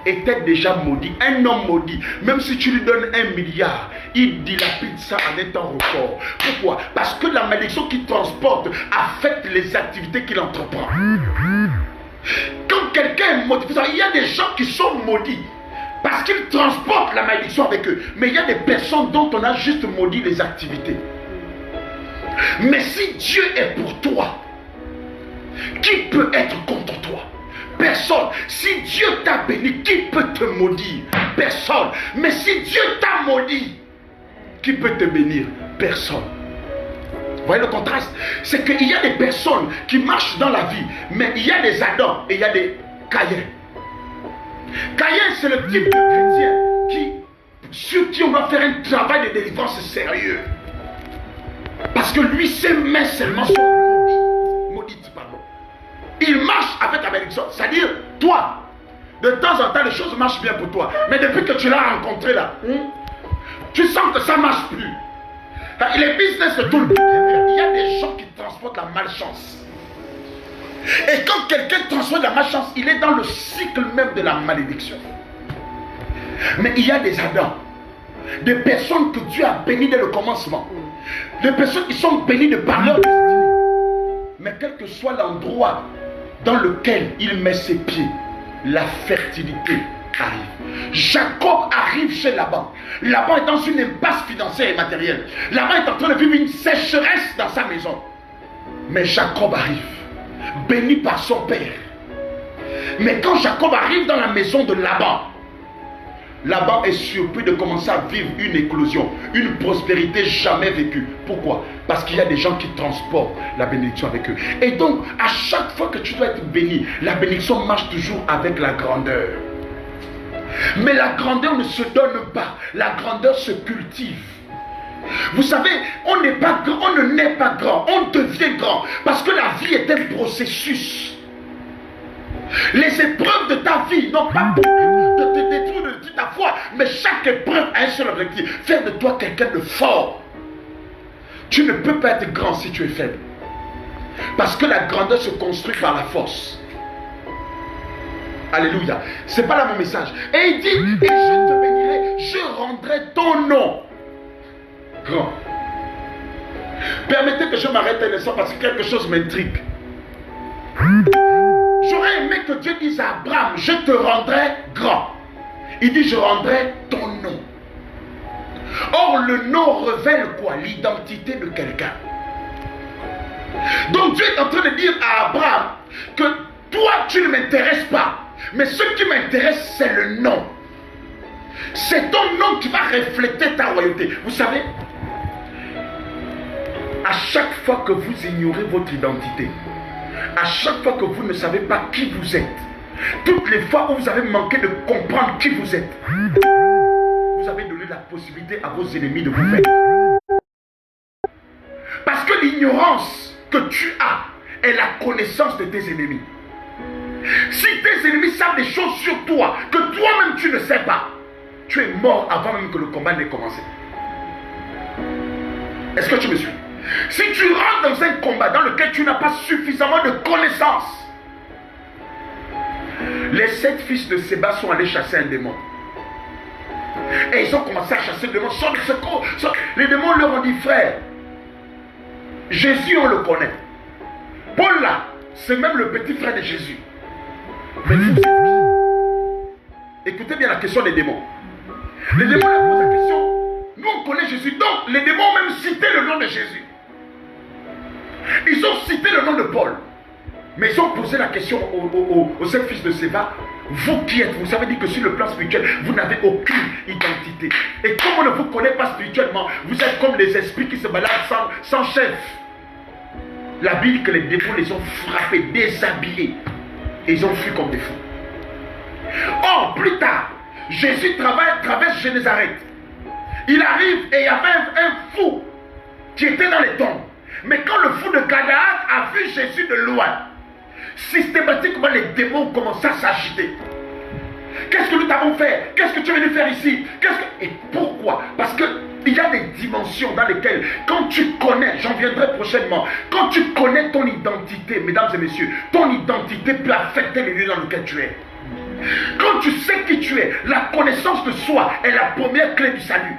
était déjà maudit, un homme maudit. Même si tu lui donnes 1 milliard, il dilapide ça en un temps record. Pourquoi? Parce que la malédiction qu'il transporte affecte les activités qu'il entreprend. Quand quelqu'un est maudit, il y a des gens qui sont maudits parce qu'ils transportent la malédiction avec eux. Mais il y a des personnes dont on a juste maudit les activités. Mais si Dieu est pour toi, qui peut être contre toi? Personne. Si Dieu t'a béni, qui peut te maudire? Personne. Mais si Dieu t'a maudit, qui peut te bénir? Personne. Vous voyez le contraste? C'est qu'il y a des personnes qui marchent dans la vie, mais il y a des Adam et il y a des Caïn. Caïn, c'est le type de chrétien sur qui on doit faire un travail de délivrance sérieux. Parce que lui, ses mains seulement sont maudites, pardon. Il marche avec la bénédiction. C'est-à-dire, toi, de temps en temps, les choses marchent bien pour toi. Mais depuis que tu l'as rencontré là, tu sens que ça ne marche plus. Les business se tournent plus bien. Il y a des gens qui transportent la malchance. Et quand quelqu'un transporte la malchance, il est dans le cycle même de la malédiction. Mais il y a des Adams, des personnes que Dieu a bénies dès le commencement, des personnes qui sont bénies de par leur destinée. Mais quel que soit l'endroit dans lequel il met ses pieds, la fertilité arrive. Jacob arrive chez Laban. Laban est dans une impasse financière et matérielle. Laban est en train de vivre une sécheresse dans sa maison. Mais Jacob arrive, béni par son père. Mais quand Jacob arrive dans la maison de Laban, Laban est surpris de commencer à vivre une éclosion, une prospérité jamais vécue. Pourquoi? Parce qu'il y a des gens qui transportent la bénédiction avec eux. Et donc, à chaque fois que tu dois être béni, la bénédiction marche toujours avec la grandeur. Mais la grandeur ne se donne pas, la grandeur se cultive. Vous savez, on n'est pas grand, on ne naît pas grand, on devient grand. Parce que la vie est un processus. Les épreuves de ta vie n'ont pas pour but de te détruire de ta foi, mais chaque épreuve a un seul objectif, faire de toi quelqu'un de fort. Tu ne peux pas être grand si tu es faible. Parce que la grandeur se construit par la force. Alléluia. Ce n'est pas là mon message. Et il dit, et je te bénirai, je rendrai ton nom grand. Permettez que je m'arrête un instant parce que quelque chose m'intrigue. J'aurais aimé que Dieu dise à Abraham, je te rendrai grand. Il dit, je rendrai ton nom. Or, le nom révèle quoi? L'identité de quelqu'un. Donc Dieu est en train de dire à Abraham que toi, tu ne m'intéresses pas. Mais ce qui m'intéresse, c'est le nom. C'est ton nom qui va refléter ta royauté. Vous savez, à chaque fois que vous ignorez votre identité, à chaque fois que vous ne savez pas qui vous êtes, toutes les fois où vous avez manqué de comprendre qui vous êtes, vous avez donné la possibilité à vos ennemis de vous vaincre. Parce que l'ignorance que tu as est la connaissance de tes ennemis. Si tes ennemis savent des choses sur toi que toi-même tu ne sais pas, tu es mort avant même que le combat n'ait commencé. Est-ce que tu me suis? Si tu rentres dans un combat dans lequel tu n'as pas suffisamment de connaissances, les 7 fils de Séba sont allés chasser un démon. Et ils ont commencé à chasser le démon. Les démons leur ont dit, frère, Jésus on le connaît. Paul là, c'est même le petit frère de Jésus. Mais vous êtes qui? Écoutez bien la question des démons. Les démons leur posent la question. Nous on connaît Jésus. Donc les démons ont même cité le nom de Jésus. Ils ont cité le nom de Paul. Mais ils ont posé la question aux 7 fils de Séba. Vous qui êtes, vous savez dire que sur le plan spirituel, vous n'avez aucune identité. Et comme on ne vous connaît pas spirituellement, vous êtes comme les esprits qui se baladent sans chef. La Bible que les démons les ont frappés, déshabillés. Et ils ont fui comme des fous. Or, plus tard, Jésus traverse Génézareth. Il arrive et il y avait un fou qui était dans les tombes. Mais quand le fou de Gadaad a vu Jésus de loin, systématiquement les démons commencent à s'agiter. Qu'est-ce que nous t'avons fait? Qu'est-ce que tu es venu faire ici? Et pourquoi? Parce qu'il y a des dimensions dans lesquelles, quand tu connais, j'en viendrai prochainement, quand tu connais ton identité, mesdames et messieurs, ton identité peut affecter le lieu dans lequel tu es. Quand tu sais qui tu es, la connaissance de soi est la première clé du salut.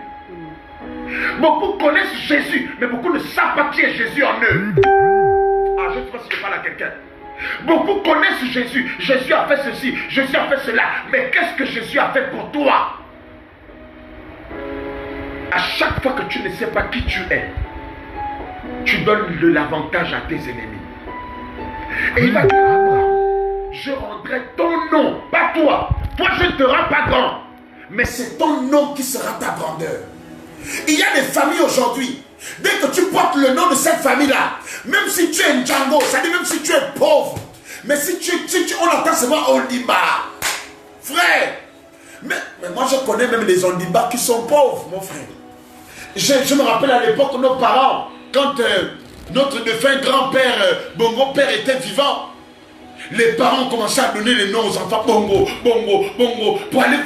Beaucoup connaissent Jésus, mais beaucoup ne savent pas qui est Jésus en eux. Ah, je ne sais pas si je parle à quelqu'un. Beaucoup connaissent Jésus. Jésus a fait ceci, Jésus a fait cela. Mais qu'est-ce que Jésus a fait pour toi? À chaque fois que tu ne sais pas qui tu es, tu donnes de l'avantage à tes ennemis. Et il va dire à Abraham, je rendrai ton nom, pas toi. Toi, je ne te rends pas grand. Mais c'est ton nom qui sera ta grandeur. Il y a des familles aujourd'hui, dès que tu portes le nom de cette famille-là, même si tu es un Django, c'est-à-dire même si tu es pauvre, mais si on entend seulement Ondimba, frère, mais moi je connais même les Ondimba qui sont pauvres, mon frère. Je me rappelle à l'époque, nos parents, quand notre défunt grand-père, Bongo Père était vivant, les parents commençaient à donner les noms aux enfants, Bongo, Bongo, Bongo, pour aller...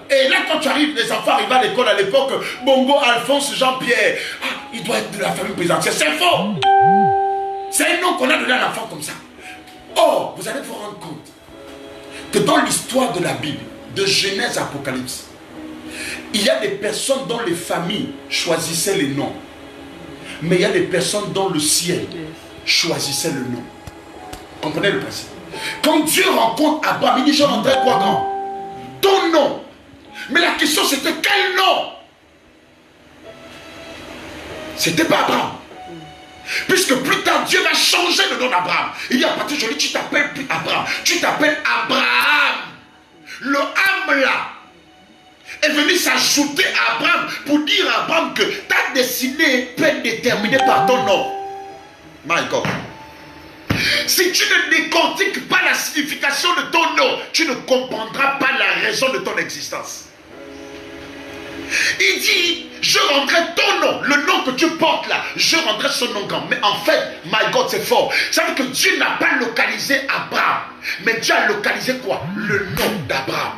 Et là, quand tu arrives, les enfants arrivent à l'école à l'époque, Bongo, Alphonse, Jean-Pierre, il doit être de la famille présidentielle. C'est faux! C'est un nom qu'on a donné à l'enfant comme ça. Or, vous allez vous rendre compte que dans l'histoire de la Bible, de Genèse à Apocalypse, il y a des personnes dont les familles choisissaient les noms. Mais il y a des personnes dont le ciel choisissait le nom. Comprenez le principe? Quand Dieu rencontre Abraham, il dit, je rendrai quoi grand? Ton nom. Mais la question c'était quel nom? C'était pas Abraham. Puisque plus tard Dieu va changer le nom d'Abraham. Il dit à partir d'aujourd'hui tu t'appelles plus Abraham, tu t'appelles Abraham. Le Ham là est venu s'ajouter à Abraham pour dire à Abraham que ta destinée peut être déterminée par ton nom. My God. Si tu ne décortiques pas la signification de ton nom, tu ne comprendras pas la raison de ton existence. Il dit, je rendrai ton nom, le nom que tu portes là, je rendrai son nom grand. Mais en fait, my God, c'est fort. Ça veut dire que Dieu n'a pas localisé Abraham, mais Dieu a localisé quoi? Le nom d'Abraham.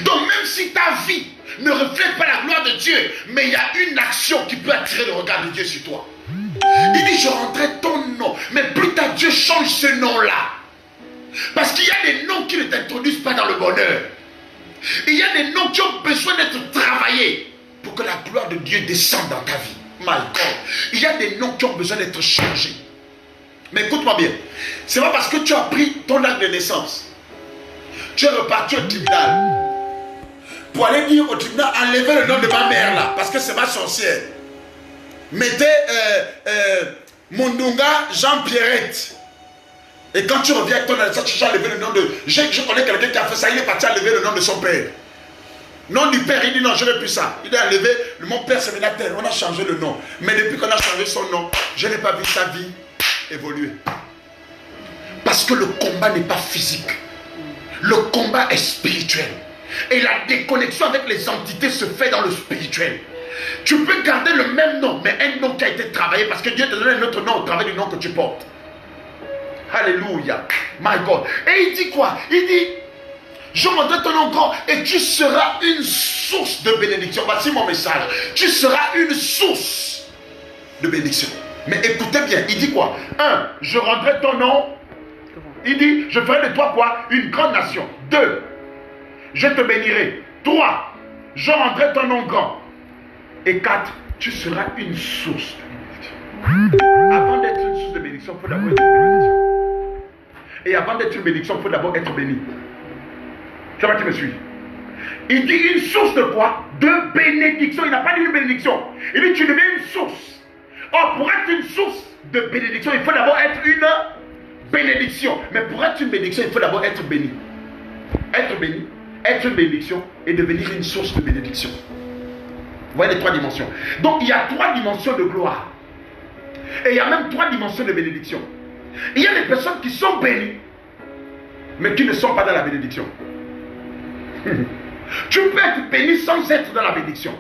Donc même si ta vie ne reflète pas la gloire de Dieu, mais il y a une action qui peut attirer le regard de Dieu sur toi. Il dit, je rendrai ton nom. Mais plus tard, Dieu change ce nom-là. Parce qu'il y a des noms qui ne t'introduisent pas dans le bonheur. Il y a des noms qui ont besoin d'être travaillés pour que la gloire de Dieu descende dans ta vie. My God. Il y a des noms qui ont besoin d'être changés. Mais écoute-moi bien. C'est pas parce que tu as pris ton acte de naissance. Tu es reparti au tribunal. Pour aller dire au tribunal, enlevez le nom de ma mère là. Parce que c'est ma sorcière. Mettez Mondunga Jean-Pierrette. Et quand tu reviens avec ton naissance, tu as enlevé le nom de... Je connais quelqu'un qui a fait ça. Il est parti enlever le nom de son père. Nom du père, il dit non, je ne veux plus ça. Il a enlevé, mon père c'est Ménatel, on a changé le nom. Mais depuis qu'on a changé son nom, je n'ai pas vu sa vie évoluer. Parce que le combat n'est pas physique. Le combat est spirituel. Et la déconnexion avec les entités se fait dans le spirituel. Tu peux garder le même nom, mais un nom qui a été travaillé parce que Dieu te donne un autre nom au travers du nom que tu portes. Alléluia. My God. Et il dit quoi? Il dit, je rendrai ton nom grand et tu seras une source de bénédiction. Voici mon message. Tu seras une source de bénédiction. Mais écoutez bien, il dit quoi? 1. Je rendrai ton nom. Il dit, je ferai de toi quoi? Une grande nation. 2. Je te bénirai. 3. Je rendrai ton nom grand. Et 4. Tu seras une source de bénédiction. Avant d'être une source de bénédiction, il faut d'abord être une bénédiction. Et avant d'être une bénédiction, il faut d'abord être béni. Tu vois, tu me suis? Il dit une source de quoi? De bénédiction. Il n'a pas dit une bénédiction. Il dit tu deviens une source. Or, pour être une source de bénédiction, il faut d'abord être une bénédiction. Mais pour être une bénédiction, il faut d'abord être béni. Être béni, être une bénédiction et devenir une source de bénédiction. Vous voyez les 3 dimensions. Donc, il y a 3 dimensions de gloire. Et il y a même 3 dimensions de bénédiction. Il y a des personnes qui sont bénies, mais qui ne sont pas dans la bénédiction. Tu peux être béni sans être dans la bénédiction.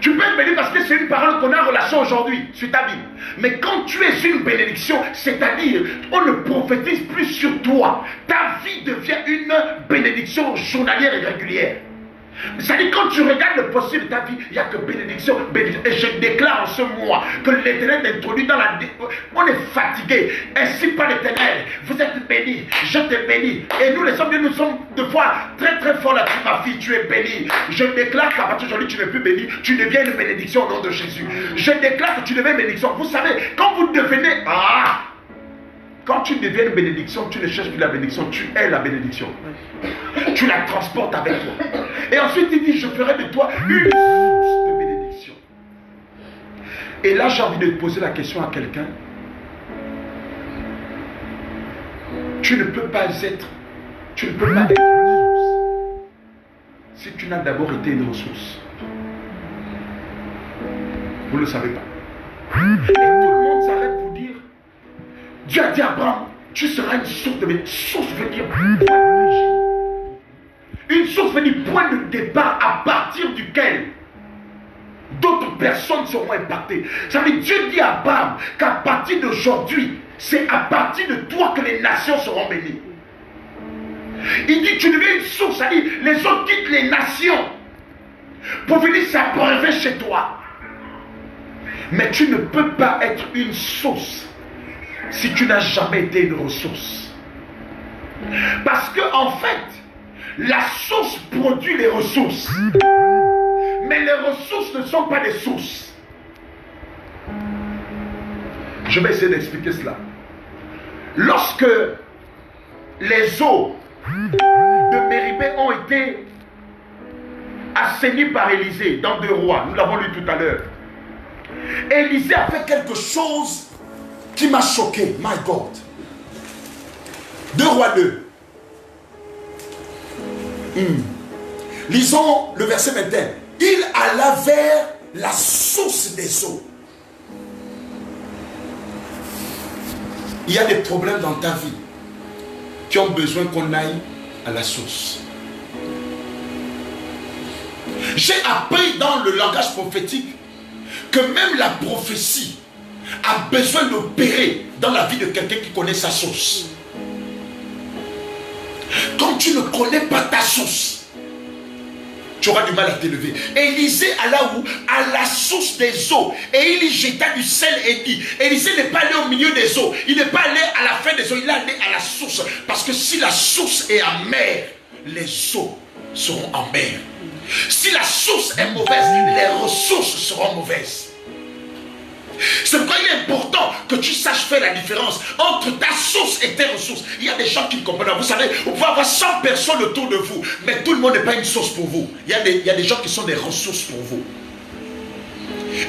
Tu peux être béni parce que c'est une parole qu'on a en relation aujourd'hui sur ta vie. Mais quand tu es une bénédiction, c'est-à-dire on ne prophétise plus sur toi. Ta vie devient une bénédiction journalière et régulière. C'est-à-dire quand tu regardes le possible de ta vie, il n'y a que bénédiction, bénédiction. Et je déclare en ce mois que l'Éternel t'introduit dans la... On est fatigué. Ainsi par l'Éternel, vous êtes bénis, je te bénis. Et nous les hommes, nous sommes de fois très très forts là-dessus. Ma fille, tu es bénie. Je déclare qu'à partir d'aujourd'hui, tu n'es plus béni. Tu deviens une bénédiction au nom de Jésus. Je déclare que tu deviens une bénédiction. Vous savez, quand vous devenez... Quand tu deviens une bénédiction, tu ne cherches plus la bénédiction, tu es la bénédiction. Tu la transportes avec toi. Et ensuite il dit, je ferai de toi une source de bénédiction. Et là j'ai envie de te poser la question à quelqu'un. Tu ne peux pas être une source si tu n'as d'abord été une ressource. Vous ne le savez pas. Et tout le monde s'arrête pour dire, Dieu a dit à Abraham, tu seras une source de bénédiction. Source veut dire point d'origine. Une source veut dire point de départ à partir duquel d'autres personnes seront impactées. Ça veut dire Dieu dit à Abraham qu'à partir d'aujourd'hui, c'est à partir de toi que les nations seront bénies. Il dit tu deviens une source, c'est-à-dire les autres quittent les nations pour venir s'abreuver chez toi. Mais tu ne peux pas être une source si tu n'as jamais été une ressource. Parce que en fait, la source produit les ressources. Mais les ressources ne sont pas des sources. Je vais essayer d'expliquer cela. Lorsque les eaux de Méribée ont été assainies par Élisée dans 2 Rois, nous l'avons lu tout à l'heure, Élisée a fait quelque chose qui m'a choqué. My God. 2 Rois 2. Lisons le verset 21. Il alla vers la source des eaux. Il y a des problèmes dans ta vie qui ont besoin qu'on aille à la source. J'ai appris dans le langage prophétique que même la prophétie a besoin d'opérer dans la vie de quelqu'un qui connaît sa source. Quand tu ne connais pas ta source, tu auras du mal à t'élever. Élisée alla où? À la source des eaux. Et il y jeta du sel et dit. Élisée n'est pas allé au milieu des eaux. Il n'est pas allé à la fin des eaux. Il est allé à la source. Parce que si la source est amère, les eaux seront amères. Si la source est mauvaise, les ressources seront mauvaises. C'est pourquoi il est important que tu saches faire la différence entre ta source et tes ressources. Il y a des gens qui comprennent. Vous savez, vous pouvez avoir 100 personnes autour de vous, mais tout le monde n'est pas une source pour vous. Il y a des gens qui sont des ressources pour vous.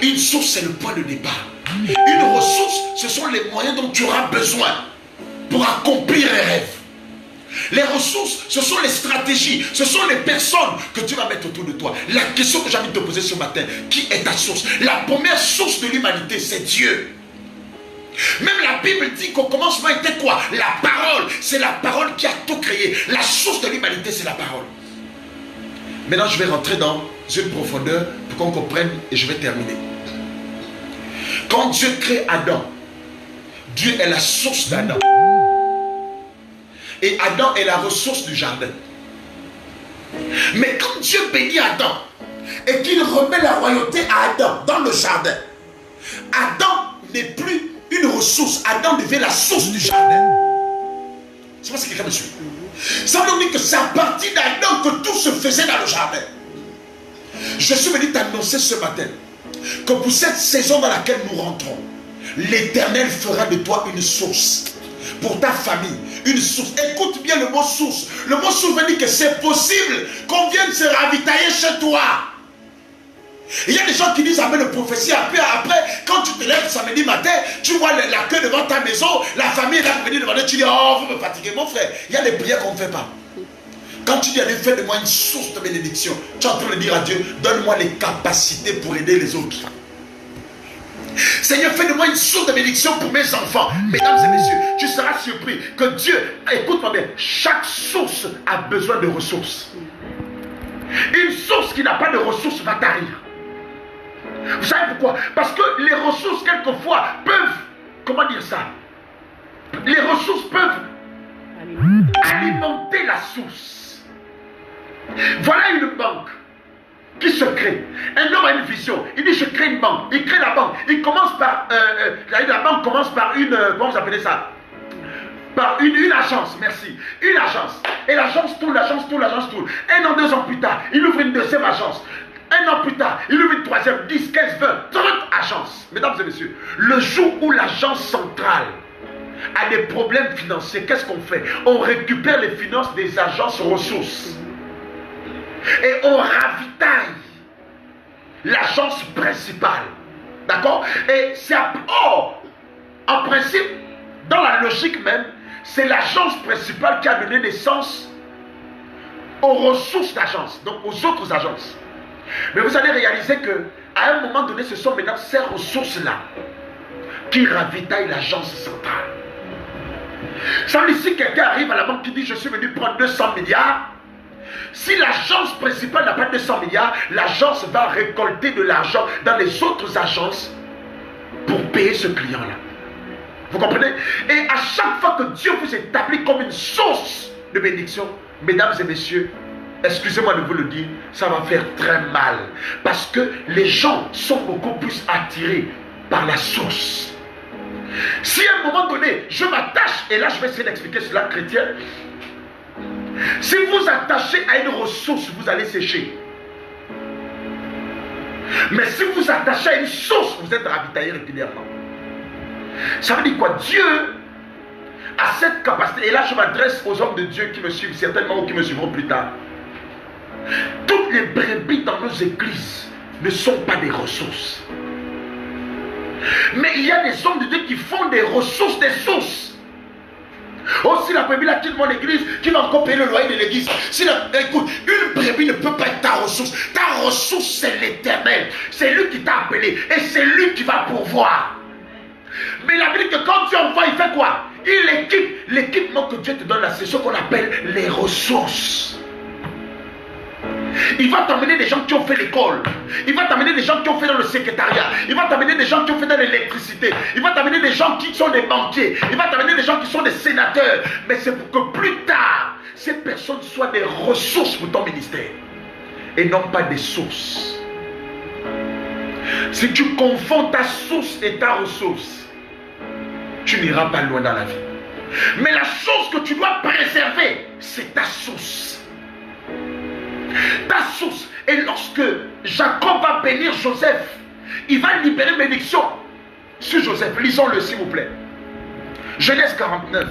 Une source, c'est le point de départ. Une ressource, ce sont les moyens dont tu auras besoin pour accomplir les rêves. Les ressources, ce sont les stratégies, ce sont les personnes que tu vas mettre autour de toi. La question que j'ai envie de te poser ce matin, qui est ta source? La première source de l'humanité, c'est Dieu. Même la Bible dit qu'au commencement était quoi? La parole. C'est la parole qui a tout créé. La source de l'humanité, c'est la parole. Maintenant, je vais rentrer dans une profondeur pour qu'on comprenne et je vais terminer. Quand Dieu crée Adam, Dieu est la source d'Adam. Et Adam est la ressource du jardin. Mais quand Dieu bénit Adam et qu'il remet la royauté à Adam dans le jardin, Adam n'est plus une ressource. Adam devient la source du jardin. Je sais pas si quelqu'un me suit. Ça veut dire que c'est à partir d'Adam que tout se faisait dans le jardin. Je suis venu t'annoncer ce matin que pour cette saison dans laquelle nous rentrons, l'Éternel fera de toi une source. Pour ta famille, une source. Écoute bien le mot source. Le mot source veut dire que c'est possible qu'on vienne se ravitailler chez toi. Il y a des gens qui disent amen de prophétie. Après, quand tu te lèves samedi matin, tu vois la queue devant ta maison, la famille est là pour venir demander, tu dis, oh, vous me fatiguez, mon frère. Il y a des prières qu'on ne fait pas. Quand tu dis, allez, fais de moi une source de bénédiction, tu es en train de dire à Dieu, donne-moi les capacités pour aider les autres. Seigneur, fais de moi une source de bénédiction pour mes enfants. Mesdames et messieurs, tu seras surpris que Dieu, écoute-moi bien, chaque source a besoin de ressources. Une source qui n'a pas de ressources va tarir. Vous savez pourquoi? Parce que les ressources, quelquefois, peuvent, comment dire ça? Les ressources peuvent alimenter la source. Voilà une banque qui se crée. Un homme a une vision. Il dit, je crée une banque. Il crée la banque. Il commence par... la banque commence par une... comment vous appelez ça? Par une agence, merci. Une agence. Et l'agence tourne, l'agence tourne, l'agence tourne. 1 an, 2 ans plus tard, il ouvre une deuxième agence. 1 an plus tard, il ouvre une troisième, 10, 15, 20, 30 agences. Mesdames et messieurs, le jour où l'agence centrale a des problèmes financiers, qu'est-ce qu'on fait? On récupère les finances des agences ressources. Et on ravitaille l'agence principale. D'accord? Et c'est en principe, dans la logique même, c'est l'agence principale qui a donné naissance aux ressources d'agence, donc aux autres agences. Mais vous allez réaliser que à un moment donné, ce sont maintenant ces ressources-là qui ravitaillent l'agence centrale. Ça veut dire si quelqu'un arrive à la banque qui dit je suis venu prendre 200 milliards, si l'agence principale n'a pas 200 milliards, l'agence va récolter de l'argent dans les autres agences pour payer ce client-là. Vous comprenez? Et à chaque fois que Dieu vous établit comme une source de bénédiction, mesdames et messieurs, excusez-moi de vous le dire, ça va faire très mal. Parce que les gens sont beaucoup plus attirés par la source. Si à un moment donné, je m'attache, et là je vais essayer d'expliquer cela chrétien, si vous attachez à une ressource, vous allez sécher. Mais si vous attachez à une source, vous êtes ravitaillé régulièrement. Ça veut dire quoi? Dieu a cette capacité, et là je m'adresse aux hommes de Dieu qui me suivent certainement ou qui me suivront plus tard. Toutes les brebis dans nos églises ne sont pas des ressources. Mais il y a des hommes de Dieu qui font des ressources, des sources. Aussi la brebis là qui est dans l'église, qui va encore payer le loyer de l'église. Écoute, une brebis ne peut pas être ta ressource. Ta ressource c'est l'Éternel. C'est lui qui t'a appelé et c'est lui qui va pourvoir. Mais la Bible dit que quand Dieu envoie, il fait quoi? Il équipe. L'équipement que Dieu te donne là, c'est ce qu'on appelle les ressources. Il va t'amener des gens qui ont fait l'école. Il va t'amener des gens qui ont fait dans le secrétariat. Il va t'amener des gens qui ont fait dans l'électricité. Il va t'amener des gens qui sont des banquiers. Il va t'amener des gens qui sont des sénateurs. Mais c'est pour que plus tard, ces personnes soient des ressources pour ton ministère. Et non pas des sources. Si tu confonds ta source et ta ressource, tu n'iras pas loin dans la vie. Mais la chose que tu dois préserver, c'est ta source. Ta source. Et lorsque Jacob va bénir Joseph, il va libérer bénédiction sur Joseph. Lisons-le s'il vous plaît. Genèse 49.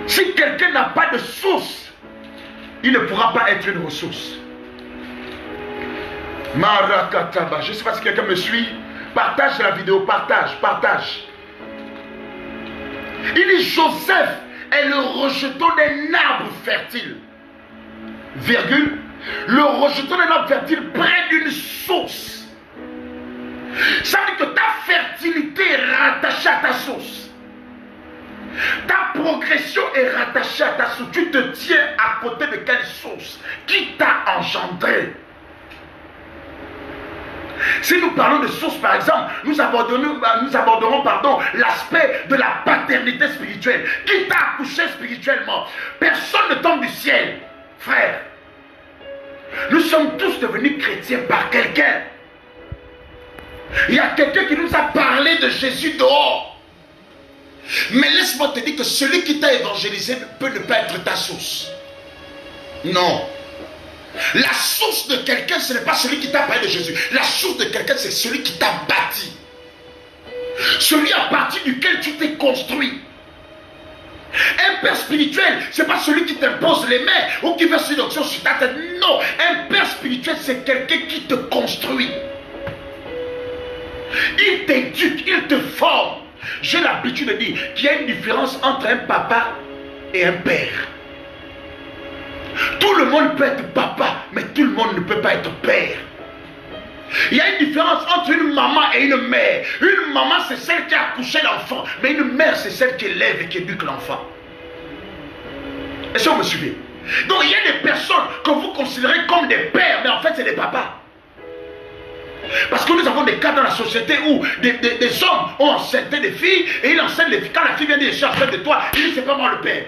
Si quelqu'un n'a pas de source, il ne pourra pas être une ressource. Marakataba. Je ne sais pas si quelqu'un me suit. Partage la vidéo, partage. Il dit Joseph est le rejeton d'un arbre fertile. Virgule. Le rejeton d'un arbre fertile près d'une source. Ça veut dire que ta fertilité est rattachée à ta source. Ta progression est rattachée à ta source. Tu te tiens à côté de quelle source? Qui t'a engendré? Si nous parlons de source, par exemple, nous aborderons l'aspect de la paternité spirituelle. Qui t'a accouché spirituellement? Personne ne tombe du ciel, frère. Nous sommes tous devenus chrétiens par quelqu'un. Il y a quelqu'un qui nous a parlé de Jésus dehors. Mais laisse-moi te dire que celui qui t'a évangélisé peut ne pas être ta source. Non. La source de quelqu'un, ce n'est pas celui qui t'a parlé de Jésus. La source de quelqu'un, c'est celui qui t'a bâti. Celui à partir duquel tu t'es construit. Un père spirituel, ce n'est pas celui qui t'impose les mains ou qui verse une onction sur ta tête. Non, un père spirituel, c'est quelqu'un qui te construit. Il t'éduque, il te forme. J'ai l'habitude de dire qu'il y a une différence entre un papa et un père. Tout le monde peut être papa, mais tout le monde ne peut pas être père. Il y a une différence entre une maman et une mère. Une maman, c'est celle qui a accouché l'enfant, mais une mère, c'est celle qui élève et qui éduque l'enfant. Est-ce que vous me suivez? Donc il y a des personnes que vous considérez comme des pères, mais en fait c'est des papas. Parce que nous avons des cas dans la société où des hommes ont enceinté des filles et ils enseignent les filles. Quand la fille vient dire je suis enceinte de toi, il dit c'est pas moi le père.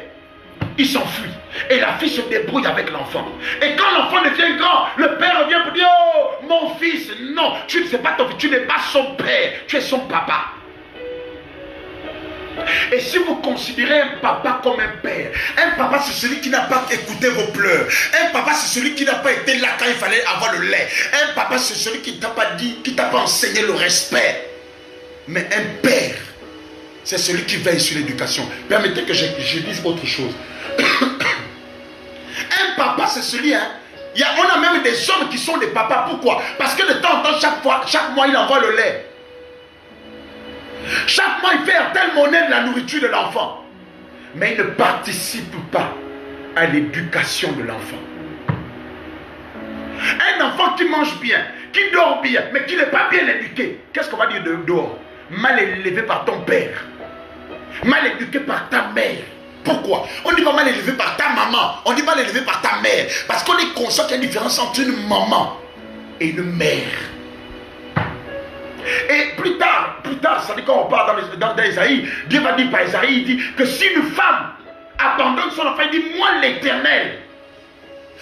Il s'enfuit. Et la fille se débrouille avec l'enfant. Et quand l'enfant devient grand, le père revient pour dire oh mon fils. Non, tu ne sais pas ton fils, tu n'es pas son père, tu es son papa. Et si vous considérez un papa comme un père, un papa c'est celui qui n'a pas écouté vos pleurs. Un papa c'est celui qui n'a pas été là quand il fallait avoir le lait. Un papa c'est celui qui ne t'a pas dit, qui ne t'a pas enseigné le respect. Mais un père, c'est celui qui veille sur l'éducation. Permettez que je dise autre chose. Un papa c'est celui, on a même des hommes qui sont des papas. Pourquoi? Parce que de temps en temps, chaque mois il envoie le lait. Chaque mois, il fait un tel monnaie de la nourriture de l'enfant. Mais il ne participe pas à l'éducation de l'enfant. Un enfant qui mange bien, qui dort bien, mais qui n'est pas bien éduqué. Qu'est-ce qu'on va dire de dehors? Mal élevé par ton père. Mal éduqué par ta mère. Pourquoi? On dit pas mal élevé par ta maman. On dit mal élevé par ta mère. Parce qu'on est conscient qu'il y a une différence entre une maman et une mère. Et plus tard, ça dit quand on parle dans Isaïe, Dieu va dire par Isaïe, il dit que si une femme abandonne son enfant, il dit moi l'Éternel,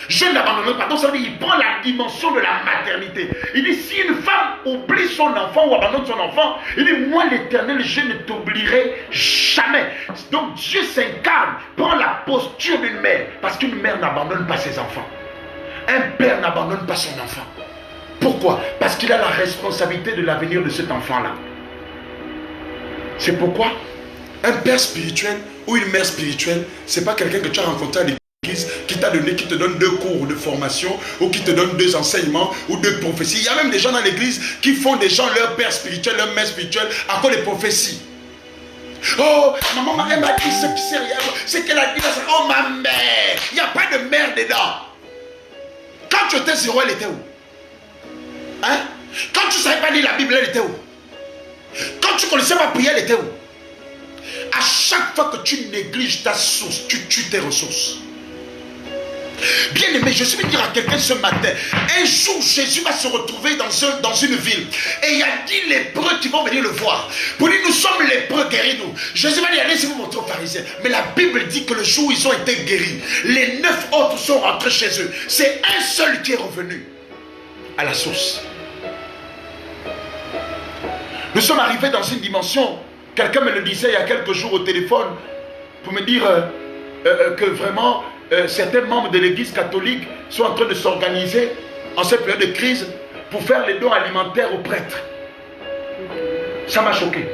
je ne l'abandonnerai pas. Donc ça veut dire il prend la dimension de la maternité. Il dit si une femme oublie son enfant ou abandonne son enfant, il dit moi l'Éternel, je ne t'oublierai jamais. Donc Dieu s'incarne, prend la posture d'une mère, parce qu'une mère n'abandonne pas ses enfants. Un père n'abandonne pas son enfant. Pourquoi? Parce qu'il a la responsabilité de l'avenir de cet enfant-là. C'est pourquoi un père spirituel ou une mère spirituelle, ce n'est pas quelqu'un que tu as rencontré à l'église qui t'a donné, qui te donne 2 cours de formation ou qui te donne 2 enseignements ou 2 prophéties. Il y a même des gens dans l'église qui font des gens leur père spirituel, leur mère spirituelle à cause des prophéties. Oh, maman m'a dit ce qui c'est qu'elle a dit, oh ma mère, il n'y a pas de mère dedans. Quand tu étais 0, elle était où? Hein? Quand tu ne savais pas lire la Bible, elle était où? Quand tu ne connaissais pas prier, elle était où? À chaque fois que tu négliges ta source, tu tues tes ressources. Bien aimé, je suis dire à quelqu'un ce matin, un jour Jésus va se retrouver dans une ville et il y a 10 lépreux qui vont venir le voir. Pour dire nous sommes lépreux, guéris-nous. Jésus va dire allez vous montrer aux pharisiens. Mais la Bible dit que le jour où ils ont été guéris, les 9 autres sont rentrés chez eux. C'est un seul qui est revenu à la source. Nous sommes arrivés dans une dimension, quelqu'un me le disait il y a quelques jours au téléphone, pour me dire que vraiment, certains membres de l'église catholique sont en train de s'organiser en cette période de crise pour faire les dons alimentaires aux prêtres. Ça m'a choqué.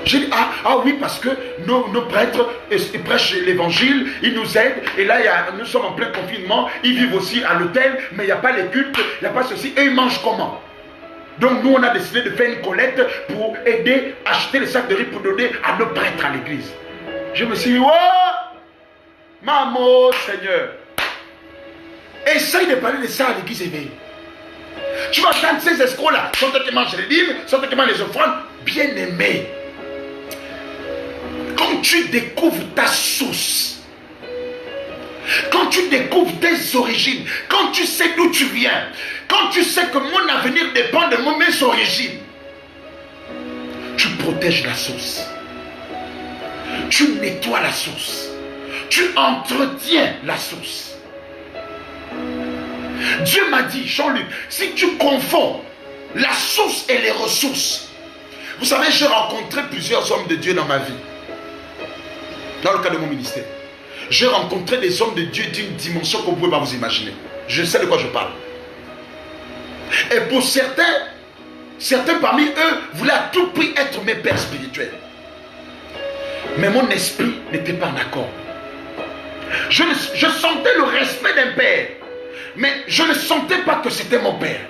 J'ai dit, ah oui, parce que nos prêtres ils prêchent l'évangile, ils nous aident, et là nous sommes en plein confinement, ils vivent aussi à l'hôtel, mais il n'y a pas les cultes, il n'y a pas ceci, et ils mangent comment? Donc nous on a décidé de faire une collecte pour aider, acheter les sacs de riz pour donner à nos prêtres à l'église. Je me suis dit, oh, maman, Seigneur, essaye de parler de ça à l'église éveillée. Tu vas entendre ces escrocs-là, sont ceux qui mangent les livres, sont ceux qui mangent les offrandes, bien aimés. Quand tu découvres ta source, quand tu découvres tes origines, quand tu sais d'où tu viens, quand tu sais que mon avenir dépend de mes origines, tu protèges la source, tu nettoies la source, tu entretiens la source. Dieu m'a dit, Jean-Luc, si tu confonds la source et les ressources, vous savez, j'ai rencontré plusieurs hommes de Dieu dans ma vie. Dans le cadre de mon ministère, j'ai rencontré des hommes de Dieu d'une dimension que vous ne pouvez pas vous imaginer. Je sais de quoi je parle. Et pour certains parmi eux voulaient à tout prix être mes pères spirituels. Mais mon esprit n'était pas en accord. Je sentais le respect d'un père, mais je ne sentais pas que c'était mon père.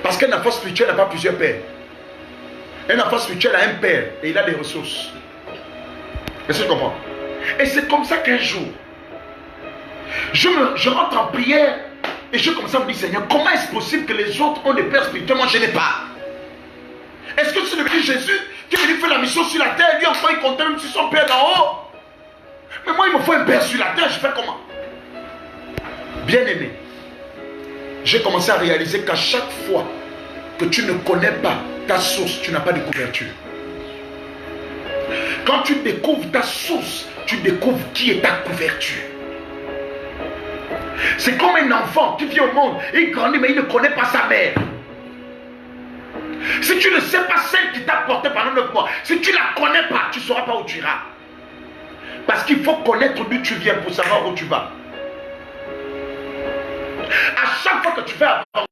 Parce qu'un enfant spirituel n'a pas plusieurs pères. Un enfant spirituel a un père et il a des ressources. Est-ce que tu comprends? Et c'est comme ça qu'un jour, je rentre en prière et je commence à me dire, Seigneur, comment est-ce possible que les autres ont des pères spirituels, moi je n'ai pas? Est-ce que c'est devenu Jésus qui est venu faire la mission sur la terre, lui enfin il comptait même sur son père d'en haut? Mais moi il me faut un père sur la terre, je fais comment? Bien aimé, j'ai commencé à réaliser qu'à chaque fois que tu ne connais pas ta source, tu n'as pas de couverture. Quand tu découvres ta source, tu découvres qui est ta couverture. C'est comme un enfant qui vit au monde, il grandit mais il ne connaît pas sa mère. Si tu ne sais pas celle qui t'a porté pendant 9 mois, si tu ne la connais pas, tu ne sauras pas où tu iras. Parce qu'il faut connaître d'où tu viens pour savoir où tu vas. À chaque fois que tu fais avancer,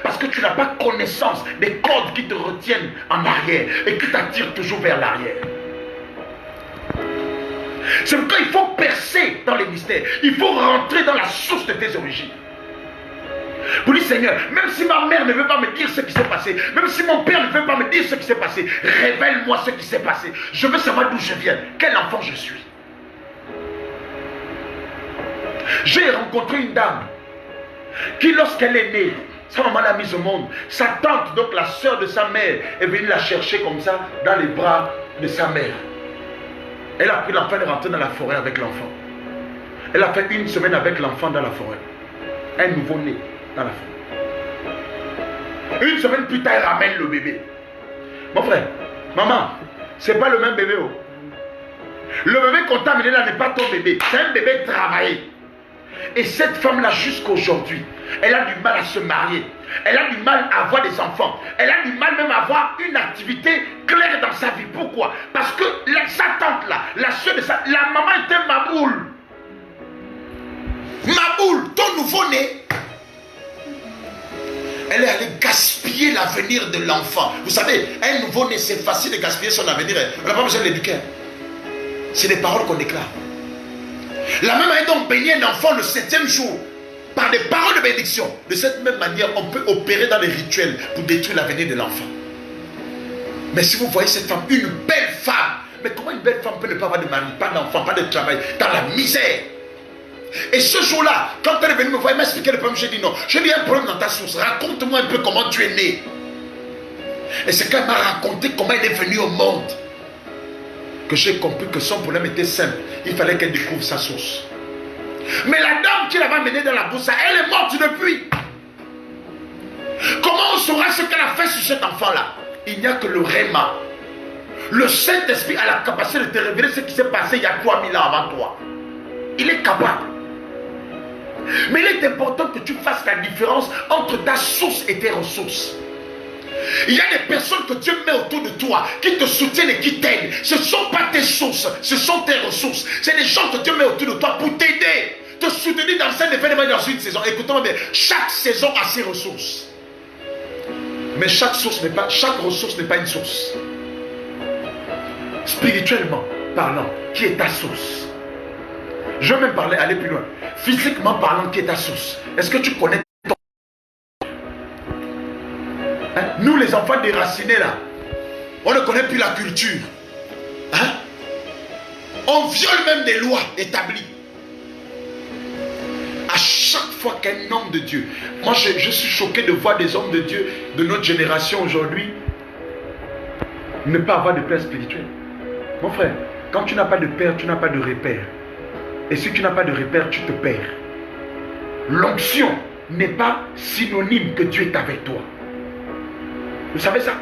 parce que tu n'as pas connaissance des cordes qui te retiennent en arrière et qui t'attirent toujours vers l'arrière. C'est pourquoi il faut percer dans les mystères. Il faut rentrer dans la source de tes origines. Pour dire, Seigneur, même si ma mère ne veut pas me dire ce qui s'est passé, même si mon père ne veut pas me dire ce qui s'est passé, révèle-moi ce qui s'est passé. Je veux savoir d'où je viens, quel enfant je suis. J'ai rencontré une dame qui, lorsqu'elle est née, sa maman l'a mise au monde. Sa tante, donc la soeur de sa mère, est venue la chercher comme ça dans les bras de sa mère. Elle a pris l'enfant et est rentrée dans la forêt avec l'enfant. Elle a fait 1 semaine avec l'enfant dans la forêt. Un nouveau-né dans la forêt. 1 semaine plus tard, elle ramène le bébé. Mon frère, maman, c'est pas le même bébé. Oh. Le bébé qu'on t'a amené là n'est pas ton bébé. C'est un bébé travaillé. Et cette femme-là, jusqu'aujourd'hui, elle a du mal à se marier. Elle a du mal à avoir des enfants. Elle a du mal même à avoir une activité claire dans sa vie. Pourquoi? Parce que sa tante-là, la soeur de sa... La maman était Maboule. Maboule, ton nouveau-né. Elle est allée gaspiller l'avenir de l'enfant. Vous savez, un nouveau-né, c'est facile de gaspiller son avenir. On n'a pas besoin de l'éduquer. C'est des paroles qu'on déclare. La même manière dont on bénit un enfant le 7e jour par des paroles de bénédiction, de cette même manière on peut opérer dans les rituels pour détruire l'avenir de l'enfant. Mais si vous voyez cette femme, une belle femme, mais comment une belle femme peut ne pas avoir de mari, pas d'enfant, pas de travail, dans la misère? Et ce jour-là, quand elle est venue me voir, elle m'a expliqué le problème, j'ai dit non, j'ai dit un problème dans ta source, raconte-moi un peu comment tu es né. Et c'est quand elle m'a raconté comment elle est venue au monde que j'ai compris que son problème était simple. Il fallait qu'elle découvre sa source. Mais la dame qui l'avait menée dans la bourse, elle est morte depuis. Comment on saura ce qu'elle a fait sur cet enfant-là? Il n'y a que le Réma. Le Saint-Esprit a la capacité de te révéler ce qui s'est passé il y a 3000 ans avant toi. Il est capable. Mais il est important que tu fasses la différence entre ta source et tes ressources. Il y a des personnes que Dieu met autour de toi, qui te soutiennent et qui t'aident. Ce ne sont pas tes sources, ce sont tes ressources. C'est des gens que Dieu met autour de toi pour t'aider, te soutenir dans un événement, dans une saison. Écoutez-moi bien, chaque saison a ses ressources. Mais chaque ressource n'est pas une source. Spirituellement parlant, qui est ta source? Je vais même aller plus loin. Physiquement parlant, qui est ta source? Est-ce que tu connais ton... Hein? Nous, les enfants déracinés, là, on ne connaît plus la culture. Hein? On viole même des lois établies. À chaque fois qu'un homme de Dieu... Moi, je suis choqué de voir des hommes de Dieu de notre génération aujourd'hui ne pas avoir de père spirituel. Mon frère, quand tu n'as pas de père, tu n'as pas de repère. Et si tu n'as pas de repère, tu te perds. L'onction n'est pas synonyme que Dieu est avec toi. Vous savez ça?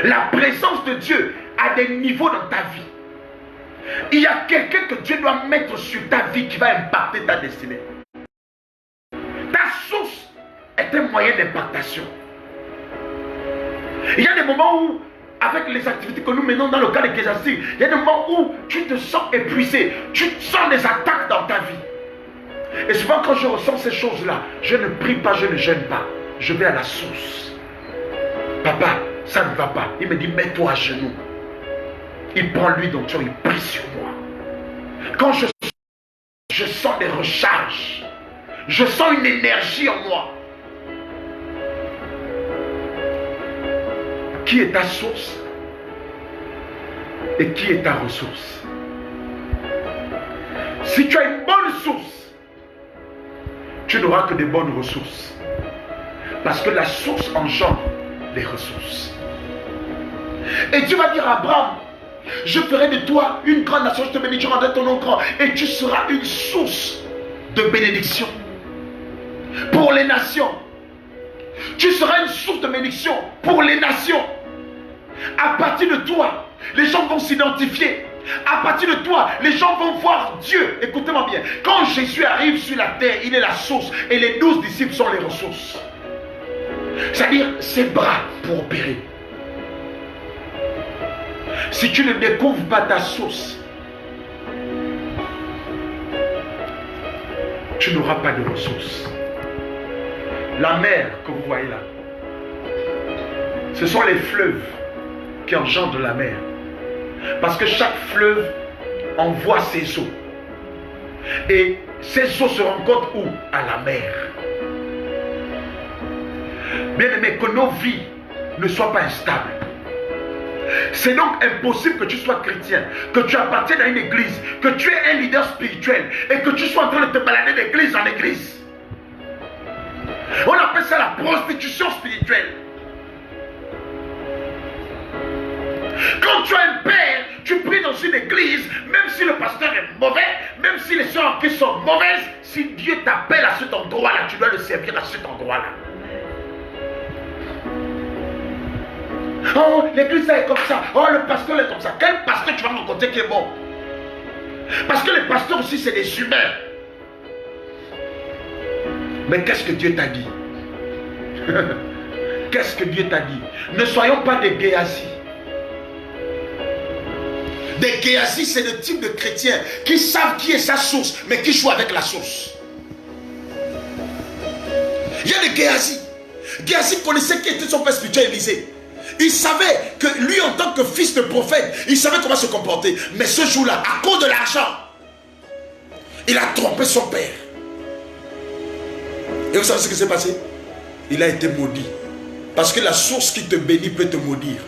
La présence de Dieu a des niveaux dans ta vie. Il y a quelqu'un que Dieu doit mettre sur ta vie qui va impacter ta destinée. Ta source est un moyen d'impactation. Il y a des moments où, avec les activités que nous menons dans le cadre de Kézassi, il y a des moments où tu te sens épuisé, tu sens des attaques dans ta vie. Et souvent quand je ressens ces choses-là, je ne prie pas, je ne jeûne pas. Je vais à la source. Papa, ça ne va pas. Il me dit, mets-toi à genoux. Il prend l'huile d'onction, il prie sur moi. Quand je sens des recharges, je sens une énergie en moi. Qui est ta source et qui est ta ressource? Si tu as une bonne source, tu n'auras que des bonnes ressources. Parce que la source engendre les ressources. Et Dieu va dire à Abraham, je ferai de toi une grande nation, je te bénirai, je rendrai ton nom grand, et tu seras une source de bénédiction pour les nations. Tu seras une source de bénédiction pour les nations. À partir de toi, les gens vont s'identifier. À partir de toi, les gens vont voir Dieu. Écoutez-moi bien. Quand Jésus arrive sur la terre, il est la source. Et les 12 disciples sont les ressources. C'est-à-dire ses bras pour opérer. Si tu ne découvres pas ta source, tu n'auras pas de ressources. La mer que vous voyez là, ce sont les fleuves qui engendrent la mer. Parce que chaque fleuve envoie ses eaux. Et ces eaux se rencontrent où? À la mer. Bien aimé, que nos vies ne soient pas instables. C'est donc impossible que tu sois chrétien, que tu appartiennes à une église, que tu es un leader spirituel et que tu sois en train de te balader d'église en église. On appelle ça la prostitution spirituelle. Quand tu as un père, tu pries dans une église, même si le pasteur est mauvais, même si les soeurs en Christ sont mauvaises, si Dieu t'appelle à cet endroit-là, tu dois le servir à cet endroit-là. Oh, l'église est comme ça. Oh, le pasteur est comme ça. Quel pasteur tu vas rencontrer qui est bon? Parce que les pasteurs aussi, c'est des humains. Mais qu'est-ce que Dieu t'a dit? Qu'est-ce que Dieu t'a dit? Ne soyons pas des Géasi. Des Géasi, c'est le type de chrétiens qui savent qui est sa source, mais qui jouent avec la source. Il y a des Géasi. Géasi connaissait qui était son père spirituel Élisée. Il savait que lui, en tant que fils de prophète, il savait comment se comporter. Mais ce jour-là, à cause de l'argent, il a trompé son père. Et vous savez ce qui s'est passé? Il a été maudit. Parce que la source qui te bénit peut te maudire.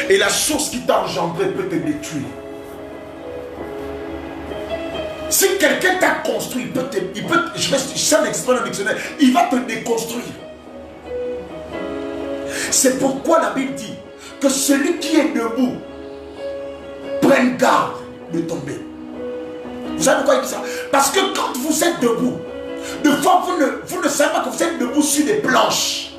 Et la source qui t'a engendré peut te détruire. Si quelqu'un t'a construit, c'est un extrait dans le dictionnaire, il va te déconstruire. C'est pourquoi la Bible dit que celui qui est debout prenne garde de tomber. Vous savez pourquoi il dit ça? Parce que quand vous êtes debout, de fois vous ne savez pas que vous êtes debout sur des planches.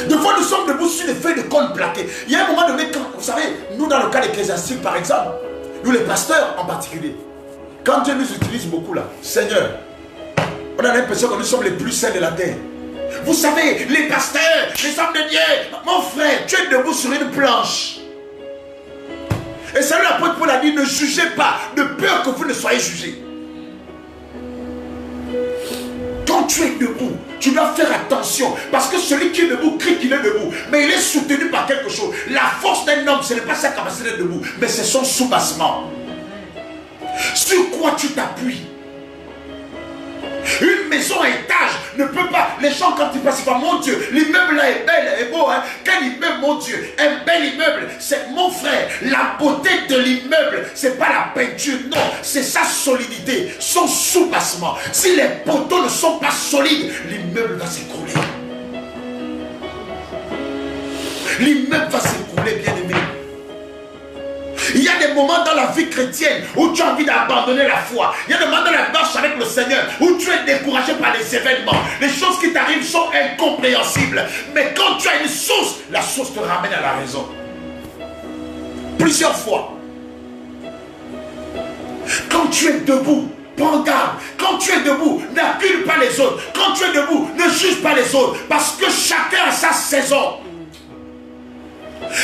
De fois nous sommes debout sur des feuilles de cône plaquées. Il y a un moment donné, quand, vous savez, nous dans le cas ecclésiastique par exemple, nous les pasteurs en particulier, quand Dieu nous utilise beaucoup là, Seigneur, On a l'impression que nous sommes les plus saints de la terre. Vous savez, les pasteurs, les hommes de Dieu, mon frère, tu es debout sur une planche. Et c'est là l'apôtre Paul a dit, ne jugez pas, de peur que vous ne soyez jugés. Quand tu es debout, tu dois faire attention. Parce que celui qui est debout crie qu'il est debout. Mais il est soutenu par quelque chose. La force d'un homme, ce n'est pas sa capacité d'être debout, mais c'est son soubassement. Sur quoi tu t'appuies? Une maison à étage ne peut pas. Les gens, quand ils passent, ils font, mon Dieu, l'immeuble là est bel, est beau. Hein? Quel immeuble, mon Dieu? Un bel immeuble. C'est mon frère. La beauté de l'immeuble, c'est pas la peinture, non. C'est sa solidité, son soubassement. Si les poteaux ne sont pas solides, l'immeuble va s'écrouler. L'immeuble va s'écrouler, bien aimé. Il y a des moments dans la vie chrétienne où tu as envie d'abandonner la foi. Il y a des moments dans la marche avec le Seigneur où tu es découragé par les événements. Les choses qui t'arrivent sont incompréhensibles. Mais quand tu as une source, la source te ramène à la raison. Plusieurs fois. Quand tu es debout, prends garde. Quand tu es debout, n'accuse pas les autres. Quand tu es debout, ne juge pas les autres. Parce que chacun a sa saison.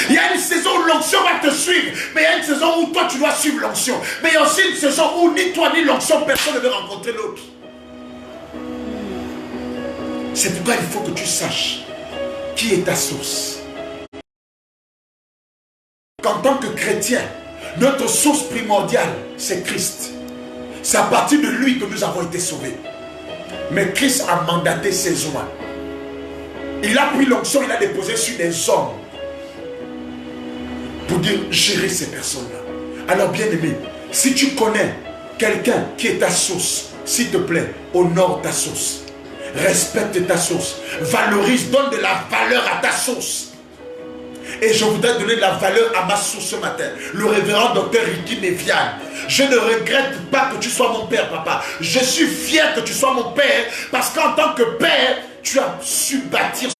Il y a une saison où l'onction va te suivre, mais il y a une saison où toi tu dois suivre l'onction. Mais il y a aussi une saison où ni toi ni l'onction, personne ne veut rencontrer l'autre. C'est pourquoi il faut que tu saches qui est ta source. En tant que chrétien, notre source primordiale, c'est Christ. C'est à partir de lui que nous avons été sauvés. Mais Christ a mandaté ses oins. Il a pris l'onction, il a déposé sur des hommes. Pour dire gérer ces personnes-là. Alors bien aimé, si tu connais quelqu'un qui est ta source, s'il te plaît, honore ta source. Respecte ta source. Valorise, donne de la valeur à ta source. Et je voudrais donner de la valeur à ma source ce matin. Le révérend docteur Ricky Méviane. Je ne regrette pas que tu sois mon père, papa. Je suis fier que tu sois mon père. Parce qu'en tant que père, tu as su bâtir.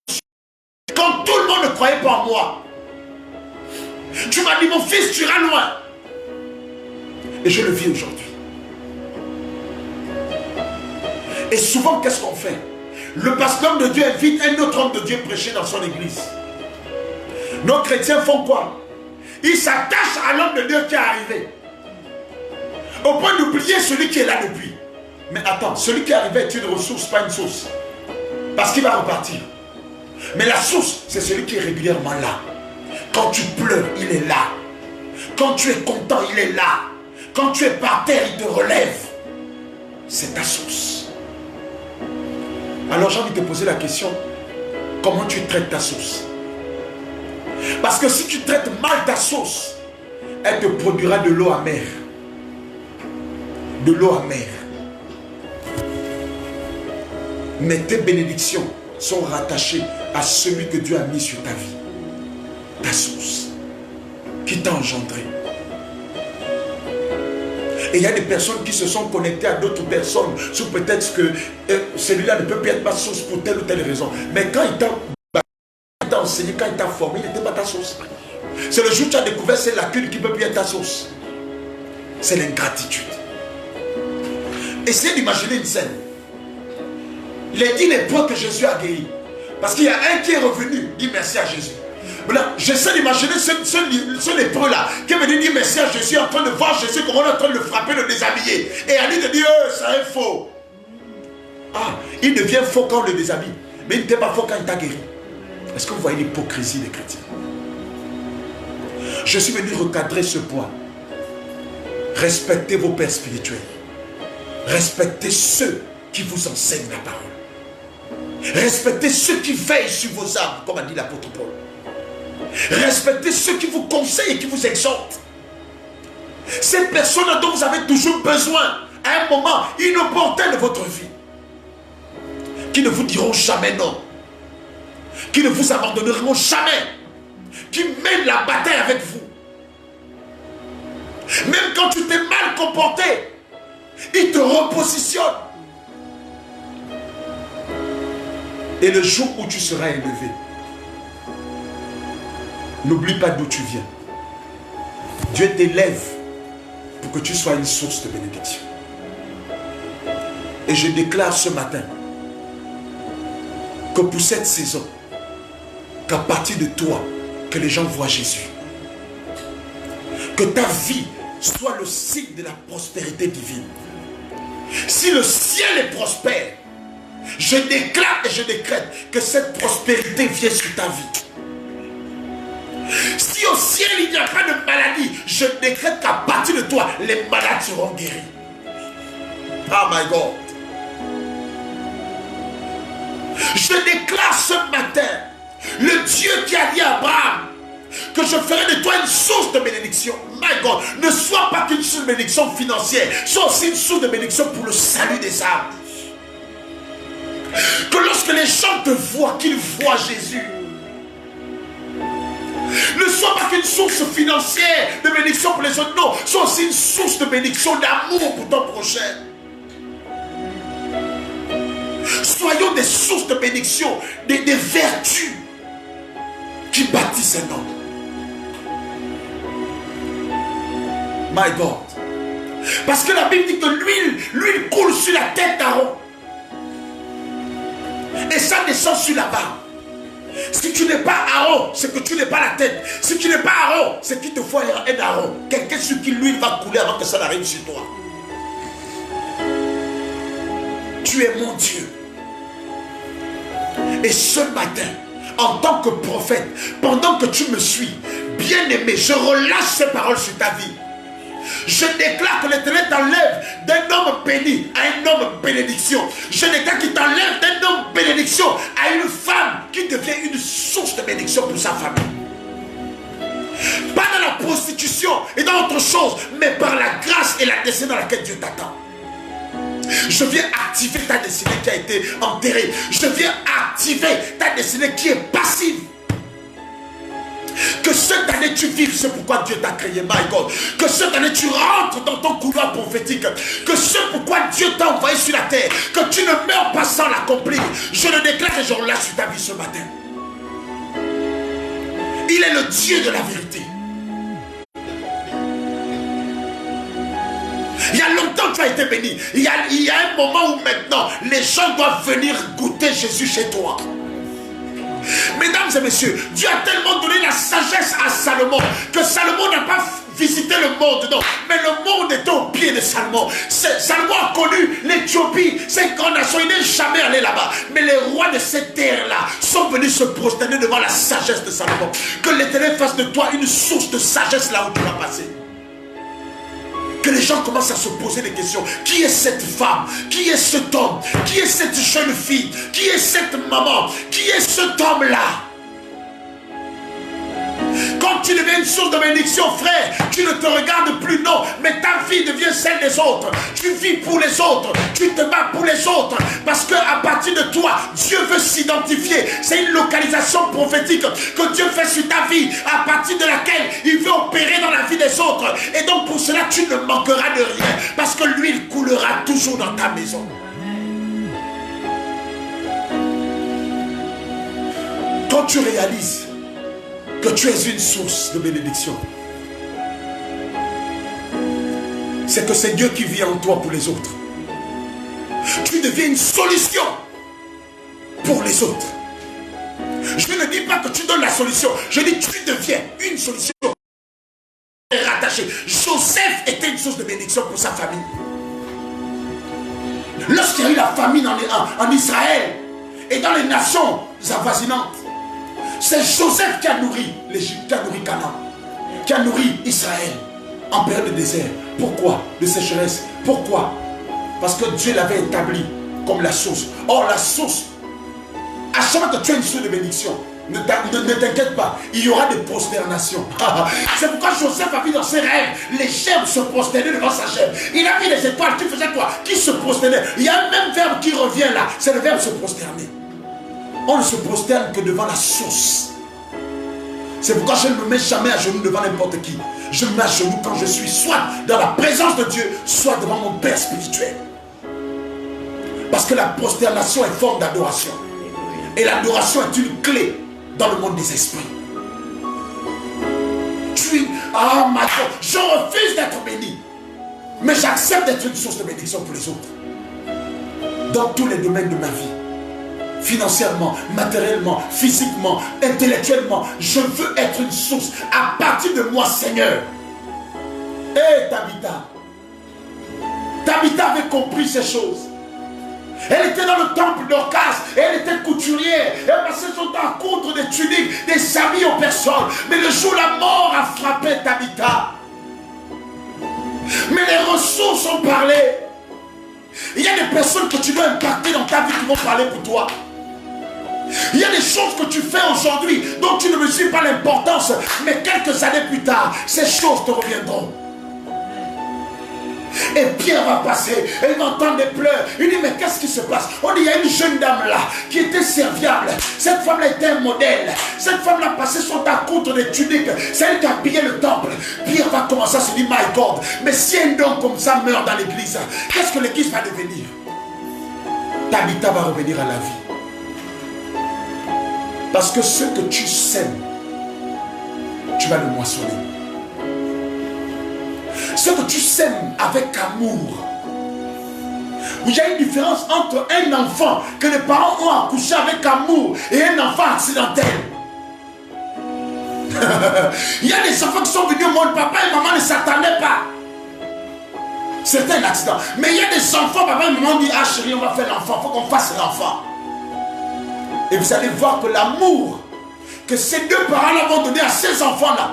Quand tout le monde ne croyait pas en moi. Tu m'as dit, mon fils, tu iras loin. Et je le vis aujourd'hui. Et souvent, qu'est-ce qu'on fait? Le pasteur de Dieu invite un autre homme de Dieu prêcher dans son église. Nos chrétiens font quoi? Ils s'attachent à l'homme de Dieu qui est arrivé. Au point d'oublier celui qui est là depuis. Mais attends, celui qui est arrivé est une ressource, pas une source. Parce qu'il va repartir. Mais la source, c'est celui qui est régulièrement là. Quand tu pleures, il est là. Quand tu es content, il est là. Quand tu es par terre, il te relève. C'est ta source. Alors j'ai envie de te poser la question, comment tu traites ta source? Parce que si tu traites mal ta source, elle te produira de l'eau amère. De l'eau amère. Mais tes bénédictions sont rattachées à celui que Dieu a mis sur ta vie. Ta source qui t'a engendré. Et il y a des personnes qui se sont connectées à d'autres personnes sur peut-être que celui-là ne peut plus être ma source pour telle ou telle raison. Mais quand il t'a enseigné, quand il t'a formé, il n'était pas ta source. C'est le jour où tu as découvert ces lacunes qui ne peut plus être ta source. C'est l'ingratitude. Essayez d'imaginer une scène. Les 10 lépreux que Jésus a guéris. Parce qu'il y a un qui est revenu, dit merci à Jésus. Voilà, j'essaie d'imaginer ce lépreux-là qui est venu dire merci à Jésus en train de voir Jésus comment on est en train de le frapper, le déshabiller. Et à lui de dire, c'est faux. Ah, il devient faux quand on le déshabille. Mais il n'était pas faux quand il t'a guéri. Est-ce que vous voyez l'hypocrisie des chrétiens? Je suis venu recadrer ce point. Respectez vos pères spirituels. Respectez ceux qui vous enseignent la parole. Respectez ceux qui veillent sur vos âmes, comme a dit l'apôtre Paul. Respectez ceux qui vous conseillent et qui vous exhortent. Ces personnes dont vous avez toujours besoin à un moment inopportun de votre vie. Qui ne vous diront jamais non. Qui ne vous abandonneront jamais. Qui mènent la bataille avec vous. Même quand tu t'es mal comporté, ils te repositionnent. Et le jour où tu seras élevé, n'oublie pas d'où tu viens. Dieu t'élève pour que tu sois une source de bénédiction. Et je déclare ce matin que pour cette saison, qu'à partir de toi, que les gens voient Jésus. Que ta vie soit le signe de la prospérité divine. Si le ciel est prospère, je déclare et je décrète que cette prospérité vient sur ta vie. Si au ciel il n'y a pas de maladie, je décrète qu'à partir de toi, les malades seront guéris. Oh my God. Je déclare ce matin, le Dieu qui a dit à Abraham que je ferai de toi une source de bénédiction. My God, ne sois pas qu'une source de bénédiction financière, sois aussi une source de bénédiction pour le salut des âmes. Que lorsque les gens te voient, qu'ils voient Jésus. Ne sois pas qu'une source financière de bénédiction pour les autres, non, sois aussi une source de bénédiction, d'amour pour ton prochain. Soyons des sources de bénédiction, des vertus qui bâtissent un homme. My God. Parce que la Bible dit que l'huile coule sur la tête d'Aaron. Et ça descend sur la barbe. Si tu n'es pas Aaron, c'est que tu n'es pas la tête. Si tu n'es pas Aaron, c'est qu'il te faut un Aaron. Quelqu'un sur qui l'huile va couler avant que ça n'arrive sur toi. Tu es mon Dieu. Et ce matin, en tant que prophète, pendant que tu me suis, bien-aimé, je relâche ces paroles sur ta vie. Je déclare que l'Éternel t'enlève d'un homme béni à un homme bénédiction. Je déclare qu'il t'enlève d'un homme bénédiction à une femme qui devient une source de bénédiction pour sa famille. Pas dans la prostitution et dans autre chose, mais par la grâce et la destinée dans laquelle Dieu t'attend. Je viens activer ta destinée qui a été enterrée. Je viens activer ta destinée qui est passive. Que cette année tu vives ce pourquoi Dieu t'a créé, my God. Que cette année tu rentres dans ton couloir prophétique. Que ce pourquoi Dieu t'a envoyé sur la terre. Que tu ne meurs pas sans l'accomplir. Je le déclare et je relâche sur ta vie ce matin. Il est le Dieu de la vérité. Il y a longtemps que tu as été béni. Il y a un moment où maintenant les gens doivent venir goûter Jésus chez toi. Mesdames et messieurs, Dieu a tellement donné la sagesse à Salomon que Salomon n'a pas visité le monde, non, mais le monde était au pied de Salomon. Salomon a connu l'Éthiopie, c'est une grande nation, il n'est jamais allé là-bas. Mais les rois de cette terre-là sont venus se prosterner devant la sagesse de Salomon. Que l'Éternel fasse de toi une source de sagesse là où tu vas passer. Que les gens commencent à se poser des questions. Qui est cette femme? Qui est cet homme? Qui est cette jeune fille? Qui est cette maman? Qui est cet homme-là? Quand tu deviens une source de bénédiction, frère, tu ne te regardes plus, non, mais ta vie devient celle des autres. Tu vis pour les autres, tu te bats pour les autres, parce qu'à partir de toi, Dieu veut s'identifier. C'est une localisation prophétique que Dieu fait sur ta vie, à partir de laquelle il veut opérer dans la vie des autres. Et donc pour cela, tu ne manqueras de rien, parce que l'huile coulera toujours dans ta maison. Quand tu réalises que tu es une source de bénédiction, c'est que c'est Dieu qui vit en toi pour les autres. Tu deviens une solution pour les autres. Je ne dis pas que tu donnes la solution, je dis que tu deviens une solution rattachée. Joseph était une source de bénédiction pour sa famille. Lorsqu'il y a eu la famine en Israël et dans les nations avoisinantes, c'est Joseph qui a nourri l'Égypte, qui a nourri Canaan, qui a nourri Israël en période de désert. Pourquoi? De sécheresse. Pourquoi? Parce que Dieu l'avait établi comme la source. Or, la source, à chaque fois que tu as une source de bénédiction, ne t'inquiète pas, il y aura des prosternations. C'est pourquoi Joseph a vu dans ses rêves les gerbes se prosterner devant sa gerbe. Il a vu les étoiles qui faisaient quoi? Qui se prosternaient. Il y a un même verbe qui revient là, c'est le verbe se prosterner. On ne se prosterne que devant la source. C'est pourquoi je ne me mets jamais à genoux devant n'importe qui. Je me mets à genoux quand je suis soit dans la présence de Dieu, soit devant mon Père spirituel. Parce que la prosternation est forme d'adoration. Et l'adoration est une clé dans le monde des esprits. Ah ma God, je refuse d'être béni. Mais j'accepte d'être une source de bénédiction pour les autres. dans tous les domaines de ma vie. Financièrement, matériellement, physiquement, intellectuellement, je veux être une source à partir de moi, Seigneur. Hé, Tabitha. Tabitha avait compris ces choses. Elle était dans le temple d'Orcas, elle était couturière, elle passait son temps à coudre des tuniques, des habits aux personnes. Mais le jour où la mort a frappé Tabitha, mais les ressources ont parlé. Il y a des personnes que tu dois impacter dans ta vie qui vont parler pour toi. Il y a des choses que tu fais aujourd'hui dont tu ne mesures pas l'importance, mais quelques années plus tard, ces choses te reviendront. Et Pierre va passer, il va entendre des pleurs. Il dit, mais qu'est-ce qui se passe? On dit, il y a une jeune dame là qui était serviable. Cette femme-là était un modèle. Cette femme-là passait son temps à coudre des tuniques. C'est elle qui a pillé le temple. Pierre va commencer à se dire, my God, mais si un homme comme ça meurt dans l'église, qu'est-ce que l'église va devenir? Tabitha va revenir à la vie. Parce que ce que tu sèmes, tu vas le moissonner. Ce que tu sèmes avec amour. Il y a une différence entre un enfant que les parents ont accouché avec amour et un enfant accidentel. Il y a des enfants qui sont venus au monde, papa et maman ne s'attendaient pas. C'est un accident. Mais il y a des enfants, papa et maman disent, ah chérie, on va faire l'enfant, il faut qu'on fasse l'enfant. Et vous allez voir que l'amour que ces deux parents-là vont donner à ces enfants-là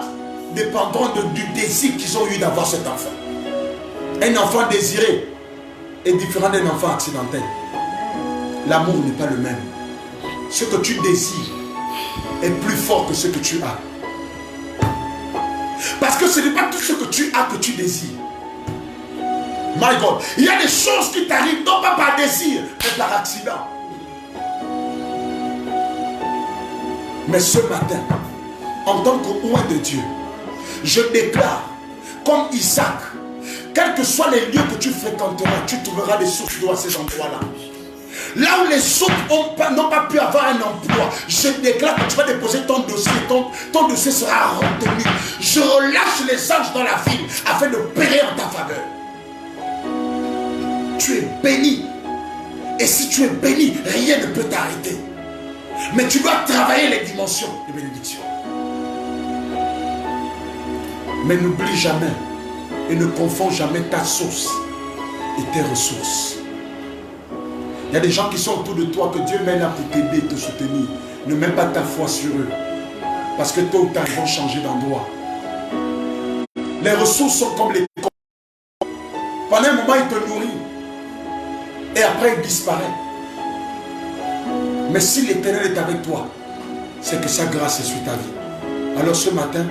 dépendront du désir qu'ils ont eu d'avoir cet enfant. Un enfant désiré est différent d'un enfant accidentel. L'amour n'est pas le même. Ce que tu désires est plus fort que ce que tu as. Parce que ce n'est pas tout ce que tu as que tu désires. My God, il y a des choses qui t'arrivent non pas par désir, mais par accident. Mais ce matin, en tant que oint de Dieu, je déclare, comme Isaac, quels que soient les lieux que tu fréquenteras, tu trouveras des sources d'eau à ces endroits-là. Là où les autres n'ont pas pu avoir un emploi, je déclare que tu vas déposer ton dossier, ton dossier sera retenu. Je relâche les anges dans la ville afin de périr en ta faveur. Tu es béni. Et si tu es béni, rien ne peut t'arrêter. Mais tu dois travailler les dimensions de bénédiction. Mais n'oublie jamais et ne confonds jamais ta source et tes ressources. Il y a des gens qui sont autour de toi que Dieu met là pour t'aider, te soutenir. Ne mets pas ta foi sur eux. Parce que tôt ou tard, ils vont changer d'endroit. Les ressources sont comme les corps. Pendant un moment, il te nourrit. Et après, il disparaît. Mais si l'Éternel est avec toi, c'est que sa grâce est sur ta vie. Alors ce matin,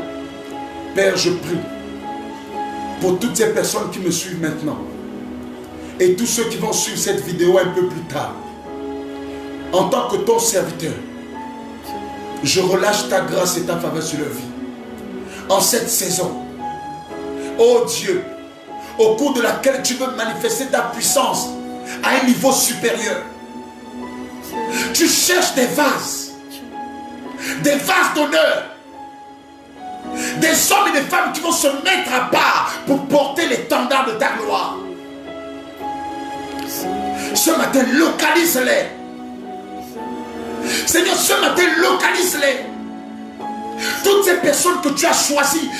Père, je prie pour toutes ces personnes qui me suivent maintenant et tous ceux qui vont suivre cette vidéo un peu plus tard. En tant que ton serviteur, je relâche ta grâce et ta faveur sur leur vie. En cette saison, oh Dieu, au cours de laquelle tu veux manifester ta puissance à un niveau supérieur. Tu cherches des vases d'honneur, des hommes et des femmes qui vont se mettre à part pour porter l'étendard de ta gloire. Ce matin, localise-les. Seigneur, ce matin, localise-les. Toutes ces personnes que tu as choisies,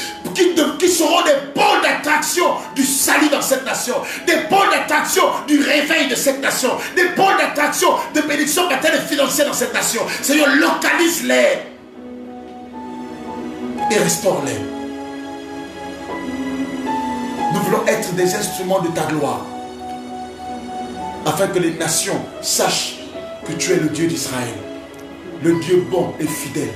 qui seront des pôles d'attraction du salut dans cette nation, des pôles d'attraction du réveil de cette nation, des pôles d'attraction de bénédiction matérielle et financière dans cette nation. Seigneur, localise-les et restaure-les. Nous voulons être des instruments de ta gloire, afin que les nations sachent que tu es le Dieu d'Israël, le Dieu bon et fidèle.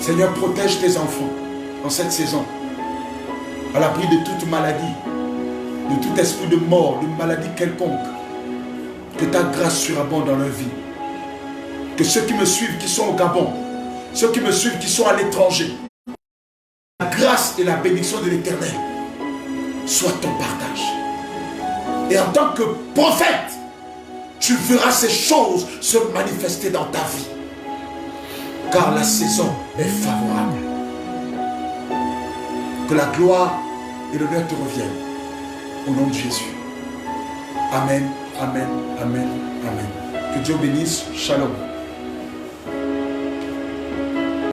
Seigneur, protège tes enfants en cette saison, à l'abri de toute maladie, de tout esprit de mort, de maladie quelconque. Que ta grâce surabonde dans leur vie. Que ceux qui me suivent, qui sont au Gabon, ceux qui me suivent, qui sont à l'étranger, la grâce et la bénédiction de l'Éternel soient ton partage. Et en tant que prophète, tu verras ces choses se manifester dans ta vie. Car la saison est favorable. Que la gloire et l'honneur te reviennent. Au nom de Jésus. Amen, amen, amen, amen. Que Dieu bénisse. Shalom.